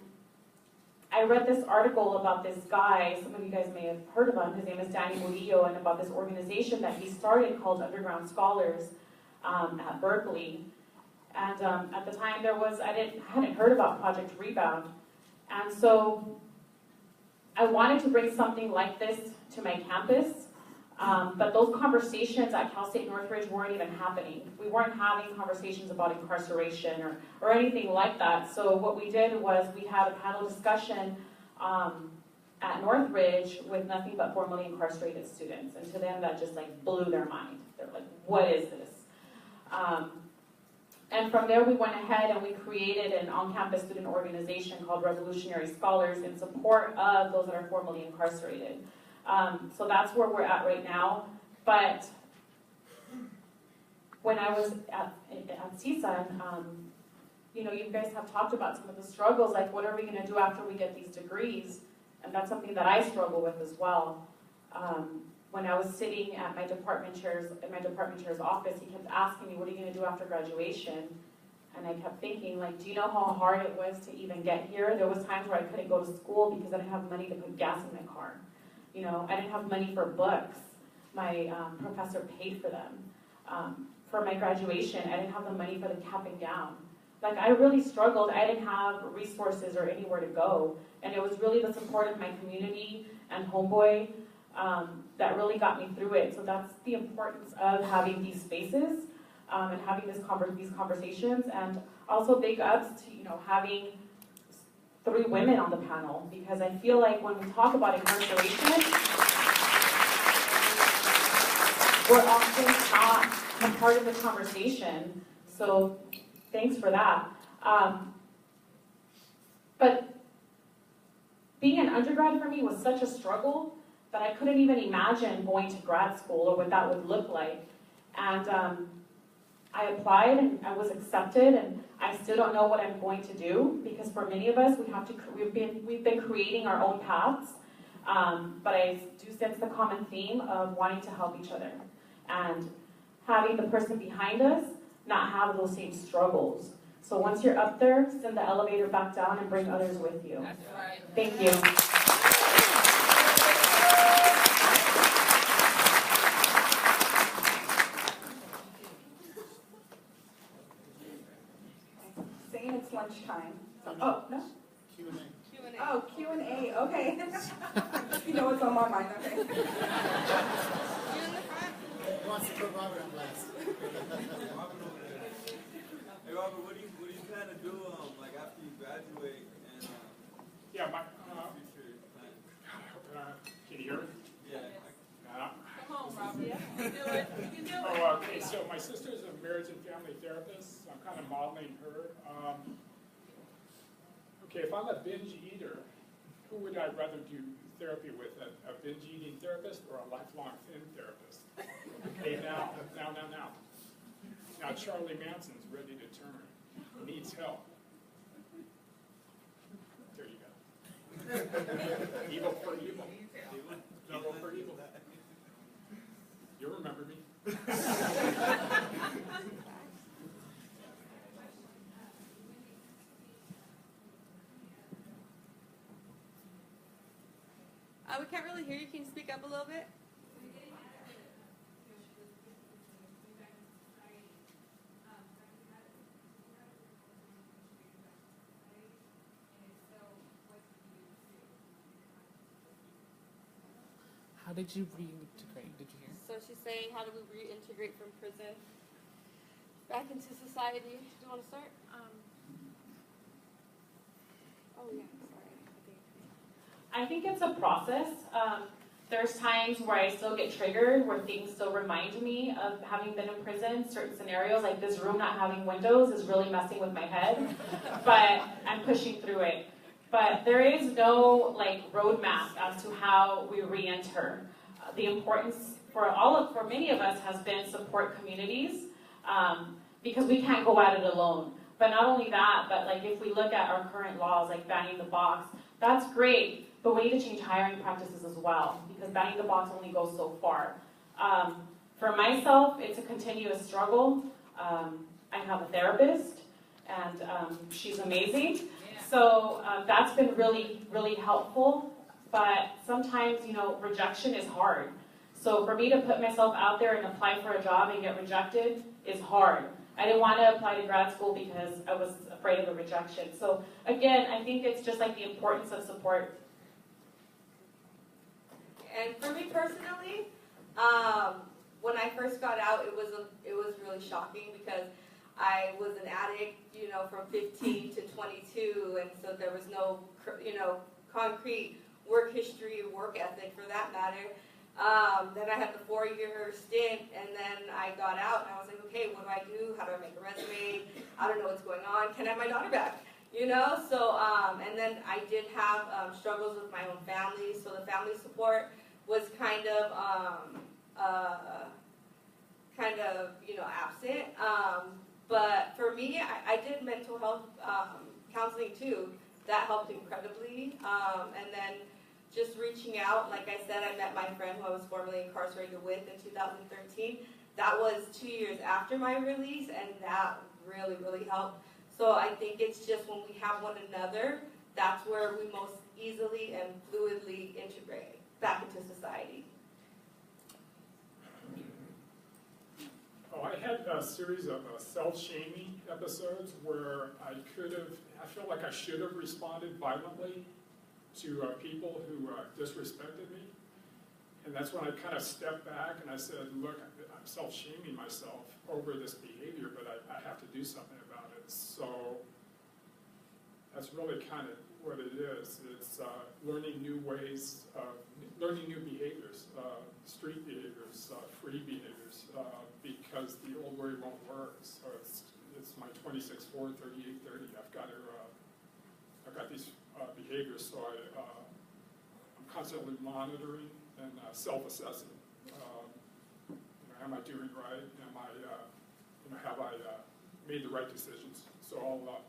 I read this article about this guy, some of you guys may have heard of him, his name is Danny Murillo, and about this organization that he started called Underground Scholars at Berkeley. And at the time I hadn't heard about Project Rebound. And so I wanted to bring something like this to my campus, but those conversations at Cal State Northridge weren't even happening. We weren't having conversations about incarceration or anything like that. So what we did was we had a panel discussion at Northridge with nothing but formerly incarcerated students. And to them, that just like blew their mind. They're like, what is this? And from there, we went ahead and we created an on-campus student organization called Revolutionary Scholars in support of those that are formerly incarcerated. So that's where we're at right now. But when I was at CSUN, you know, you guys have talked about some of the struggles, like what are we going to do after we get these degrees? And that's something that I struggle with as well. When I was sitting at my department chair's office, he kept asking me, what are you going to do after graduation? And I kept thinking, like, do you know how hard it was to even get here? There was times where I couldn't go to school because I didn't have money to put gas in my car. You know, I didn't have money for books. My professor paid for them. For my graduation, I didn't have the money for the cap and gown. Like, I really struggled. I didn't have resources or anywhere to go. And it was really the support of my community and Homeboy that really got me through it. So that's the importance of having these spaces and having these conversations. And also big ups to, you know, having 3 women on the panel, because I feel like when we talk about incarceration, we're often not a part of the conversation. So thanks for that. But being an undergrad for me was such a struggle that I couldn't even imagine going to grad school or what that would look like. And I applied and I was accepted, and I still don't know what I'm going to do, because for many of us, we've been creating our own paths. But I do sense the common theme of wanting to help each other and having the person behind us not have those same struggles. So once you're up there, send the elevator back down and bring others with you. That's right. Thank you. Saying it's lunchtime. Oh, no? Q&A. Oh, Q&A, okay. You know what's on my mind, okay. Who wants to put Robert on blast? Hey Robert, what do you plan to do like after you graduate and Yeah, future plan? can you hear me? Yeah. Come on, Robbie. You can do it. You can do it. Oh, okay, so my sister's a marriage and family therapist, so I'm kind of modeling her. Okay, if I'm a binge eater, who would I rather do therapy with, a binge eating therapist or a lifelong thin therapist? Okay, now. Now Charlie Manson's ready to turn. He needs help. There you go. Evil for evil. Evil for evil. You remember me. We can't really hear you. Can you speak up a little bit? How did you reintegrate? Did you hear? So she's saying, how do we reintegrate from prison back into society? Do you want to start? Oh yeah, sorry. I think it's a process. There's times where I still get triggered, where things still remind me of having been in prison. Certain scenarios, like this room not having windows, is really messing with my head. But I'm pushing through it. But there is no roadmap as to how we re-enter. The importance for many of us has been support communities, because we can't go at it alone. But not only that, but if we look at our current laws, like banning the box, that's great. But we need to change hiring practices as well, because banning the box only goes so far. For myself, it's a continuous struggle. I have a therapist, and she's amazing. So that's been really, really helpful. But sometimes, rejection is hard. So for me to put myself out there and apply for a job and get rejected is hard. I didn't want to apply to grad school because I was afraid of a rejection. So again, I think it's just the importance of support. And for me personally, when I first got out, it was really shocking because I was an addict, from 15 to 22, and so there was no, concrete work history, work ethic for that matter. Then I had the 4-year stint, and then I got out, and I was like, okay, what do I do? How do I make a resume? I don't know what's going on. Can I have my daughter back? So, and then I did have struggles with my own family, so the family support was kind of absent. But for me, I did mental health counseling too. That helped incredibly. And then just reaching out, like I said, I met my friend who I was formerly incarcerated with in 2013. That was 2 years after my release, and that really, really helped. So I think it's just when we have one another, that's where we most easily and fluidly integrate back into society. Oh, I had a series of self-shaming episodes where I felt like I should have responded violently to people who disrespected me. And that's when I kind of stepped back and I said, look, I'm self-shaming myself over this behavior, but I have to do something about it. So that's really kind of what it is. It's learning new ways, learning new behaviors, street behaviors, free behaviors, because the old way won't work. So it's my 26-4, 38-30. I've got these behaviors, so I'm constantly monitoring and self-assessing. Am I doing right? Am I have I made the right decisions? So I'll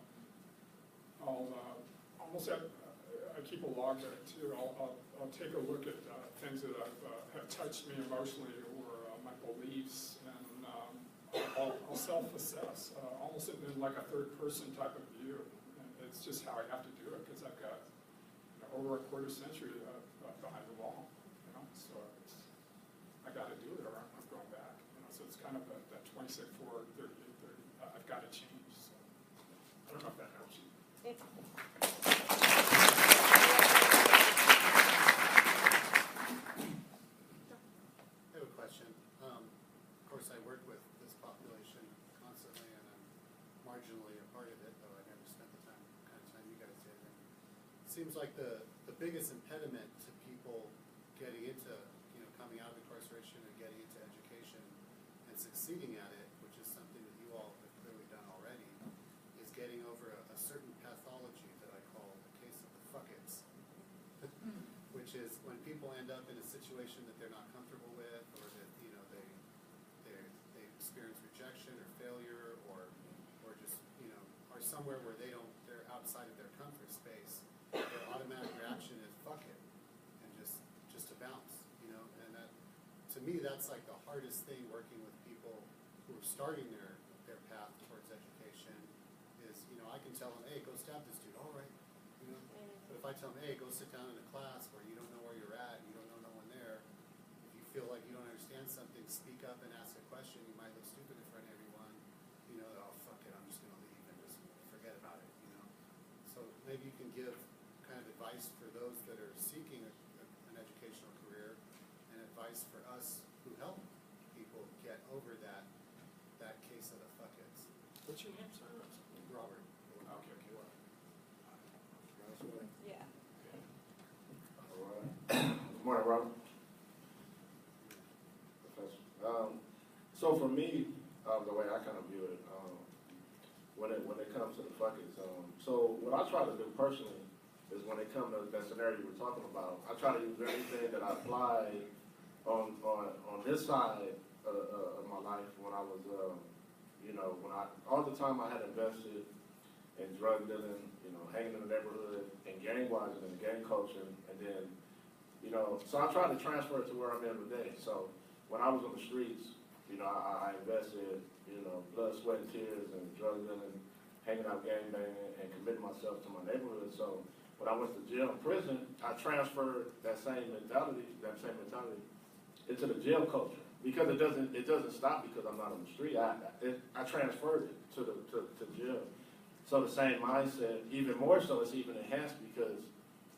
almost I keep a log of it too. I'll take a look at things that have touched me emotionally or my beliefs, and I'll self-assess, almost in like a third-person type of view. And it's just how I have to do it because I've got over a quarter century behind the wall. So I got to do it or I'm going back. So it's kind of that 26, 4, 38, 30. I've got to change. So I don't know if that helps you. I have a question. Of course, I work with this population constantly, and I'm marginally a part of it, though I never spent the kind of time you guys did. And it seems like the biggest impediment to people getting into, coming out of incarceration and getting into education and succeeding at it, which is something that you all have clearly done already, is getting over a certain pathology that I call the case of the fuck-its. Which is when people end up in a situation that they're not comfortable with, or that they experience rejection or failure, or just are somewhere where they're outside of their comfort space. Their automatic reaction is fuck it, and just to bounce, and that, to me, that's like the hardest thing working with people who are starting their path towards education. Is I can tell them, hey, go stab this dude, all right. But if I tell them, hey, go sit down in a class where you don't know where you're at, and you don't know no one there, if you feel like you don't understand something, speak up and ask a question. You might look stupid in front of everyone. Oh, fuck it, I'm just going to leave and just forget about it, So maybe you can give kind of advice for those that are seeking an educational career, and advice for us who help people get over that case of the fuck-its. What's your name, sir? Robert. Okay. Yeah. All right. Good morning, Robert. Professor. So for me, the way I kind of view it, when it comes to the fuck-its, so what I try to do personally is when it comes to that scenario you were talking about, I try to use everything that I applied on this side of my life when I was, all the time I had invested in drug dealing, hanging in the neighborhood, and gang watching and gang coaching, and then, so I tried to transfer it to where I'm in today. So when I was on the streets, I invested, blood, sweat, and tears, and drug dealing, hanging out, gang banging, and committing myself to my neighborhood. So when I went to jail and prison, I transferred that same mentality into the jail culture, because it doesn't stop because I'm not on the street. I transferred it to jail. So the same mindset, even more so, it's even enhanced because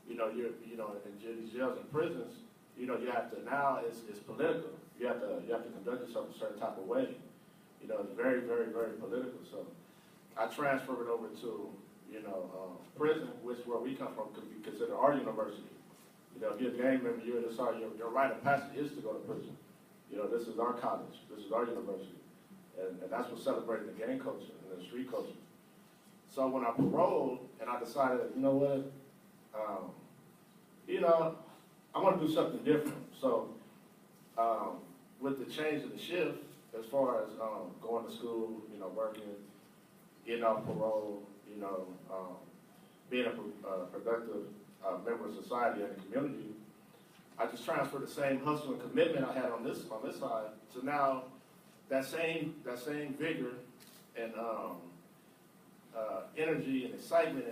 you're in these jails and prisons. You have to now it's political. You have to conduct yourself a certain type of way. It's very, very, very political. So I transferred it over to prison, which where we come from, could be considered our university. If you're a gang member, your rite of passage is to go to prison. This is our college. This is our university. And that's what celebrating the gang culture and the street culture. So when I paroled and I decided, I want to do something different. So with the change of the shift, as far as going to school, working, getting off parole, being a productive member of society and the community, I just transferred the same hustle and commitment I had on this side to now that same vigor and energy and excitement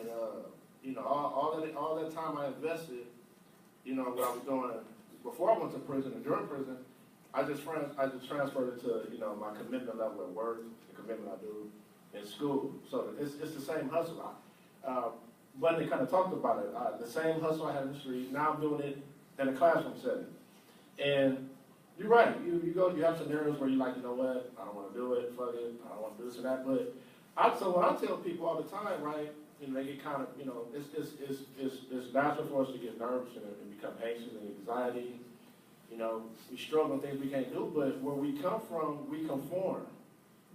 and all that time I invested, what I was doing before I went to prison and during prison, I just transferred it to my commitment level at work, the commitment I do in school. So it's the same hustle. But they kind of talked about it. The same hustle I had in the street. Now I'm doing it in a classroom setting. And you're right. You have scenarios where you're like, I don't want to do it. Fuck it. I don't want to do this and that. But so what I tell people all the time, right? They get kind of, it's natural for us to get nervous and become anxious and anxiety. We struggle with things we can't do, but where we come from, we conform.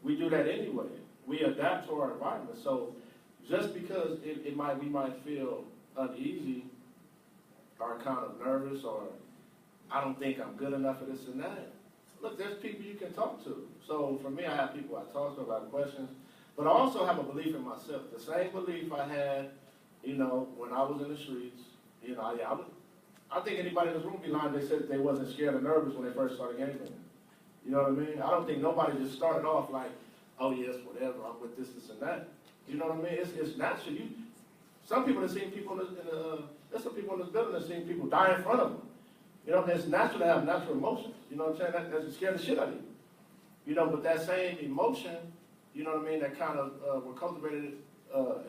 We do that anyway. We adapt to our environment. So just because we might feel uneasy or kind of nervous or I don't think I'm good enough for this and that, look, there's people you can talk to. So for me, I have people I talk to, I have questions, but I also have a belief in myself. The same belief I had, you know, when I was in the streets. You know, I think anybody in this room would be lying if they said they wasn't scared or nervous when they first started gang banging. You know what I mean? I don't think nobody just started off like, oh yes, whatever, I'm with this, and that. You know what I mean? It's natural. Some people have seen people there's some people in this building that have seen people die in front of them. You know, it's natural to have natural emotions. You know what I'm saying? That scared the shit out of you. You know, but that same emotion, you know what I mean, that kind of were cultivated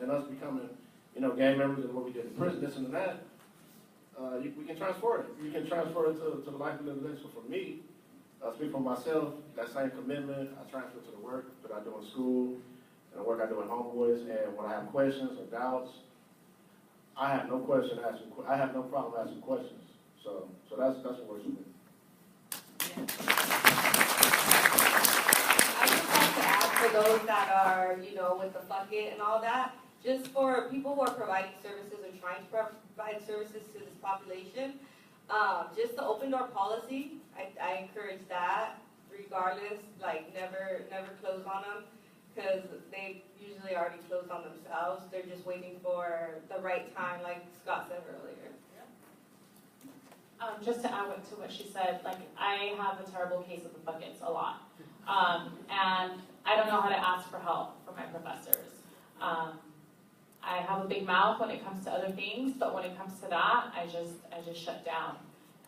in us becoming, you know, gang members and what we did in prison, this and that, we can transfer it. You can transfer it to the life we live today. So for me, speak for myself, that same commitment, I transfer to the work that I do in school and the work I do in Homeboys. And when I have questions or doubts, I have no problem asking questions. So that's what works for me. I just like to ask for those that are, you know, with the bucket and all that, just for people who are providing services or trying to provide services to this population, just the open door policy, I encourage that regardless, like never close on them, because they usually already closed on themselves. They're just waiting for the right time, like Scott said earlier. Just to add to what she said, like I have a terrible case of the buckets a lot, and I don't know how to ask for help from my professors. I have a big mouth when it comes to other things, but when it comes to that, I just shut down,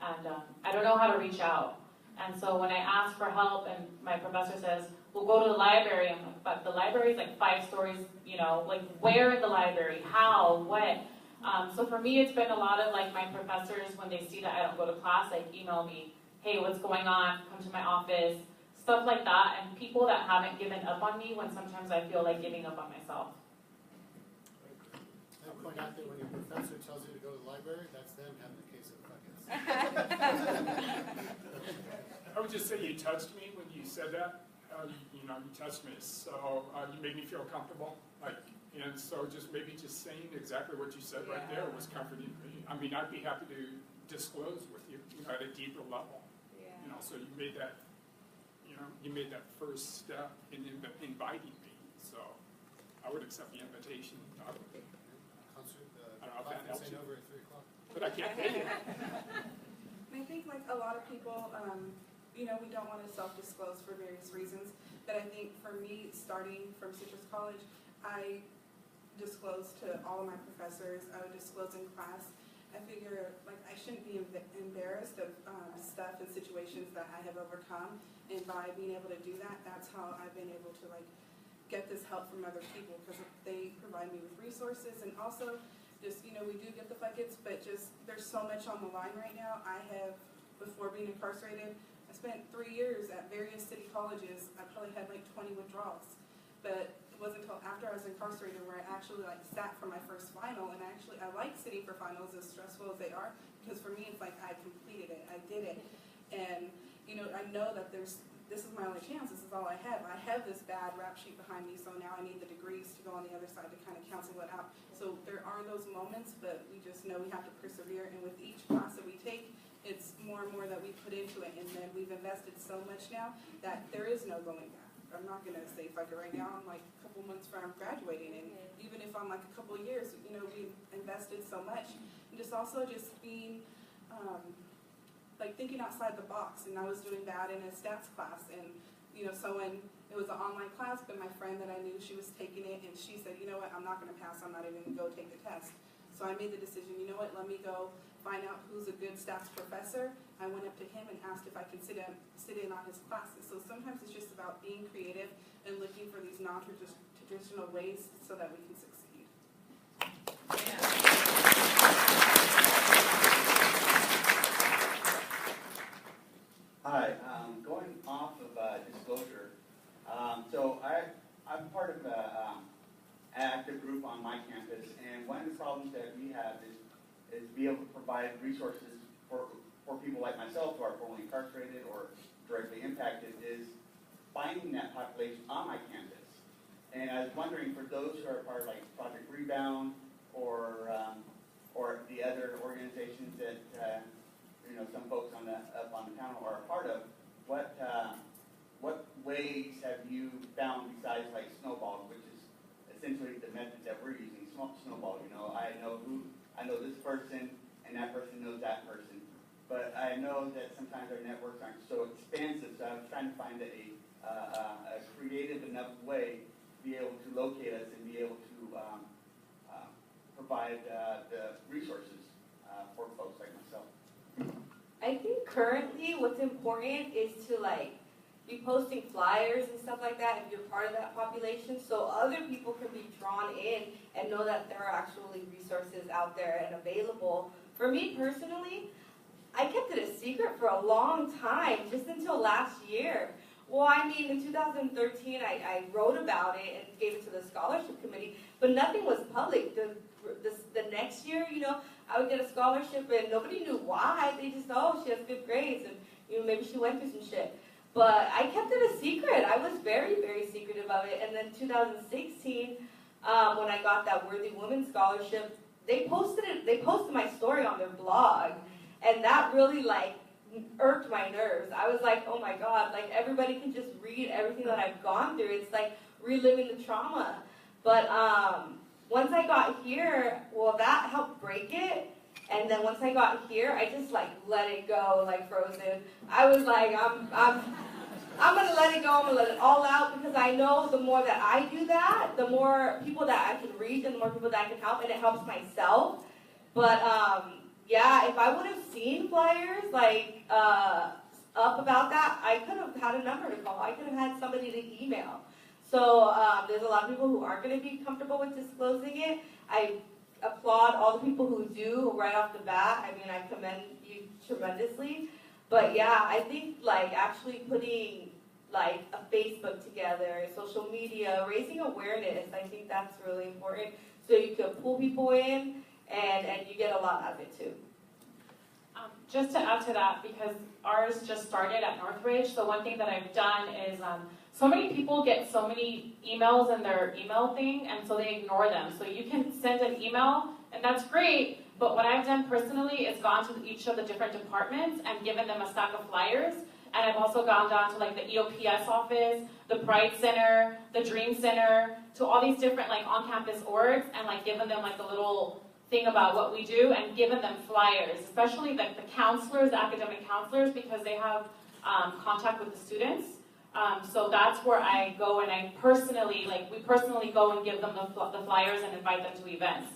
and I don't know how to reach out. And so when I ask for help, and my professor says, "We'll go to the library," I'm like, "But the library is like 5 stories, you know, like where in the library, how, what?" So for me, it's been a lot of like my professors, when they see that I don't go to class, like email me, "Hey, what's going on? Come to my office," stuff like that. And people that haven't given up on me when sometimes I feel like giving up on myself. I'll point out that when your professor tells you to go to the library, that's them having a case of buckets. I would just say you touched me when you said that. You touched me, so you made me feel comfortable. And so just saying exactly what you said right there was comforting me. I mean, I'd be happy to disclose with you, at a deeper level. Yeah. So you made that, you made that first step in inviting me. So I would accept the invitation. I don't know if that helps you. Over at 3 o'clock. But I can't pay you. I think like a lot of people, we don't want to self-disclose for various reasons, but I think for me, starting from Citrus College, I disclosed to all of my professors. I would disclose in class. I figure like I shouldn't be embarrassed of stuff and situations that I have overcome, and by being able to do that, that's how I've been able to like get this help from other people, because they provide me with resources, and also just, we do get the buckets, but just there's so much on the line right now. I have, before being incarcerated, I spent 3 years at various city colleges. I probably had like 20 withdrawals, but it wasn't until after I was incarcerated where I actually like sat for my first final, and I like sitting for finals, as stressful as they are, because for me it's like I completed it, I did it, and I know that this is my only chance, this is all I have. I have this bad rap sheet behind me, so now I need the degrees to go on the other side to kind of cancel it out. So there are those moments, but we just know we have to persevere, and with each class that we take, it's more and more that we put into it, and then we've invested so much now that there is no going back. I'm not going to say fuck it right now. I'm like a couple months from graduating, and even if I'm like a couple of years, we've invested so much. And just also just being, like thinking outside the box. And I was doing that in a stats class, and so when it was an online class, but my friend that I knew, she was taking it, and she said, "You know what, I'm not going to pass. I'm not even going to go take the test." So I made the decision, you know what, let me go find out who's a good stats professor. I went up to him and asked if I could sit in on his classes. So sometimes it's just about being creative and looking for these non-traditional ways so that we can succeed. Hi, going off of disclosure, so I'm part of an active group on my campus, and one of the problems that we have is be able to provide resources for people like myself who are formerly incarcerated or directly impacted, is finding that population on my campus. And I was wondering, for those who are part of like Project Rebound or the other organizations that some folks up on the panel are a part of, what ways have you found besides like snowballs, which is essentially the method that we're using, snowball, you know, I know this person and that person knows that person. But I know that sometimes our networks aren't so expansive, so I was trying to find a creative enough way to be able to locate us and be able to provide the resources for folks like myself. I think currently what's important is to like be posting flyers and stuff like that if you're part of that population, so other people can be drawn in and know that there are actually resources out there and available. For me personally, I kept it a secret for a long time, just until last year. Well, I mean, in 2013, I wrote about it and gave it to the scholarship committee, but nothing was public. The next year, you know, I would get a scholarship and nobody knew why. They just, oh, she has good grades and, you know, maybe she went through some shit. But I kept it a secret. I was very, very secretive of it. And then 2016, when I got that Worthy Woman Scholarship, they posted my story on their blog. And that really, like, irked my nerves. I was like, oh my God, like, everybody can just read everything that I've gone through. It's like reliving the trauma. But once I got here, well, that helped break it. And then once I got here, I just, like, let it go, like Frozen. I was like, I'm going to let it go. I'm going to let it all out, because I know the more that I do that, the more people that I can reach and the more people that I can help, and it helps myself. But, yeah, if I would have seen flyers, like, up about that, I could have had a number to call. I could have had somebody to email. So there's a lot of people who aren't going to be comfortable with disclosing it. I applaud all the people who do right off the bat. I mean, I commend you tremendously. But yeah, I think like actually putting like a Facebook together, social media, raising awareness, I think that's really important. So you can pull people in and you get a lot out of it too. Just to add to that, because ours just started at Northridge, so one thing that I've done is so many people get so many emails in their email thing, and so they ignore them. So you can send an email, and that's great, but what I've done personally is gone to each of the different departments and given them a stack of flyers, and I've also gone down to like the EOPS office, the Pride Center, the Dream Center, to all these different like on-campus orgs, and like given them like a little thing about what we do and given them flyers, especially the counselors, the academic counselors, because they have contact with the students. So that's where I go and I personally, like we personally go and give them the flyers and invite them to events.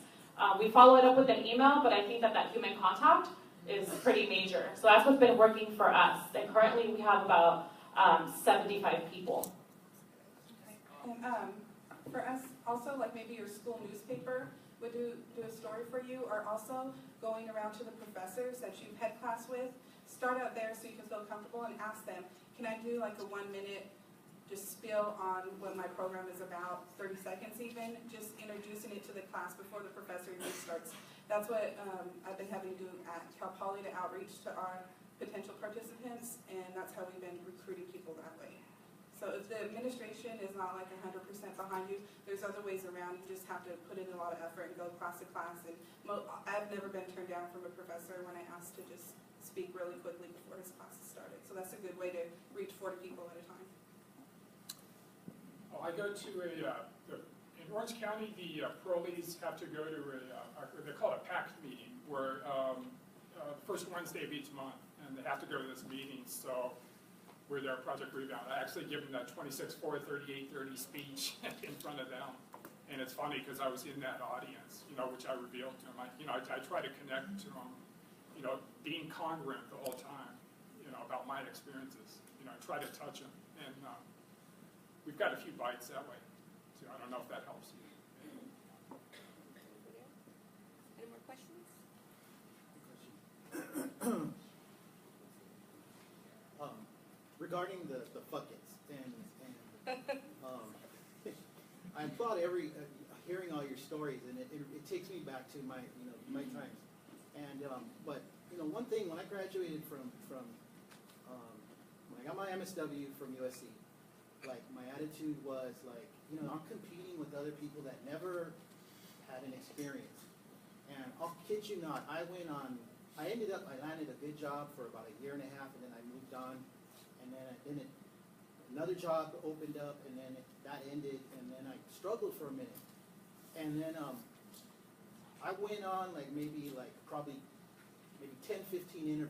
We follow it up with an email, but I think that human contact is pretty major. So that's what's been working for us. And currently we have about 75 people. And for us, also, like maybe your school newspaper would do a story for you, or also going around to the professors that you've had class with, start out there so you can feel comfortable and ask them, can I do like a 1-minute just spiel on what my program is about, 30 seconds even, just introducing it to the class before the professor even starts. That's what I've been having to do at Cal Poly to outreach to our potential participants, and that's how we've been recruiting people that way. So if the administration is not like 100% behind you, there's other ways around. You just have to put in a lot of effort and go class to class. And I've never been turned down from a professor when I asked to just speak really quickly before his classes started. So that's a good way to reach 40 people at a time. Well, I go to in Orange County, the parolees have to go to they call it a PACT meeting, where the first Wednesday of each month, and they have to go to this meeting. So we're their Project Rebound. I actually give them that 26-4, 38-30 speech in front of them. And it's funny because I was in that audience, you know, which I revealed to them. I try to connect to them, you know, being congruent the whole time, you know, about my experiences. You know, I try to touch them. And we've got a few bites that way. So I don't know if that helps you. Any more questions? Regarding the buckets, and I applaud hearing all your stories, and it takes me back to my times. And but one thing, when I graduated from when I got my MSW from USC, like my attitude was like, I'm competing with other people that never had an experience. And I'll kid you not, I landed a good job for about 1.5 years, and then I moved on. And then another job opened up, and then that ended, and then I struggled for a minute. And then I went on probably 10, 15 interviews,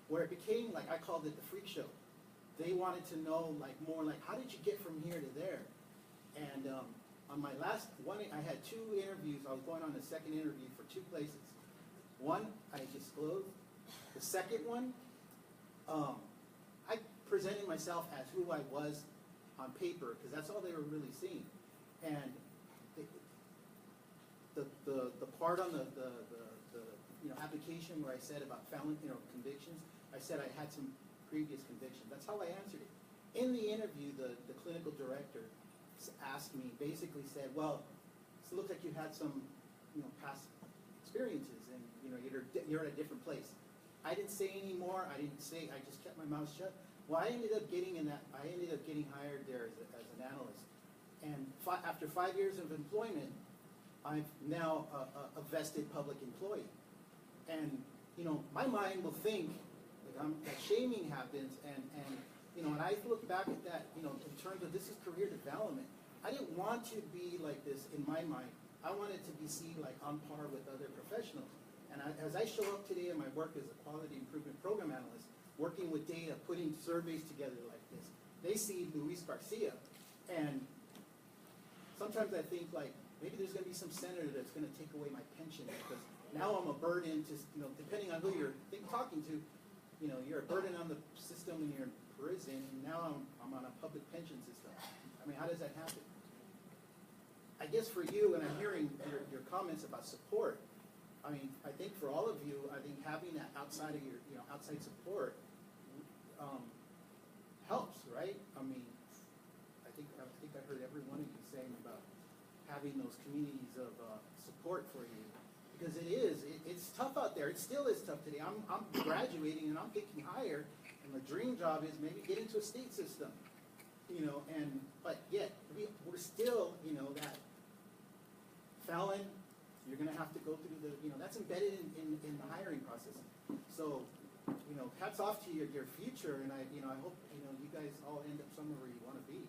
where it became like, I called it the freak show. They wanted to know more how did you get from here to there? And on my last one, I had 2 interviews. I was going on the second interview for 2 places. One, I disclosed. The second one, I presented myself as who I was on paper, because that's all they were really seeing. And the part on the application where I said about felon convictions, I said I had some previous convictions. That's how I answered it. In the interview, the clinical director asked me, basically said, well, it looks like you had some past experiences, and you're at a different place. I didn't say any more. I just kept my mouth shut. Well, I ended up getting hired there as an analyst. And after 5 years of employment, I'm now a vested public employee. And my mind will think that shaming happens, and when I look back at that, in terms of this is career development, I didn't want to be like this in my mind. I wanted to be seen like on par with other professionals. And as I show up today in my work as a quality improvement program analyst, working with data, putting surveys together like this, they see Luis Garcia. And sometimes I think maybe there's going to be some senator that's going to take away my pension, because now I'm a burden to, depending on who you're talking to, you're a burden on the system when you're in prison, and now I'm on a public pension system. I mean, how does that happen? I guess for you, and I'm hearing your comments about support, I mean, I think for all of you, I think having that outside of your, outside support helps, right? I mean, I think I heard every one of you saying about having those communities of support for you, because it's tough out there. It still is tough today. I'm graduating and I'm picking higher, and the dream job is maybe getting to a state system, but yet we're still, that felon. You're going to have to go through that's embedded in the hiring process. So, hats off to your future, and I hope, you guys all end up somewhere where you want to be.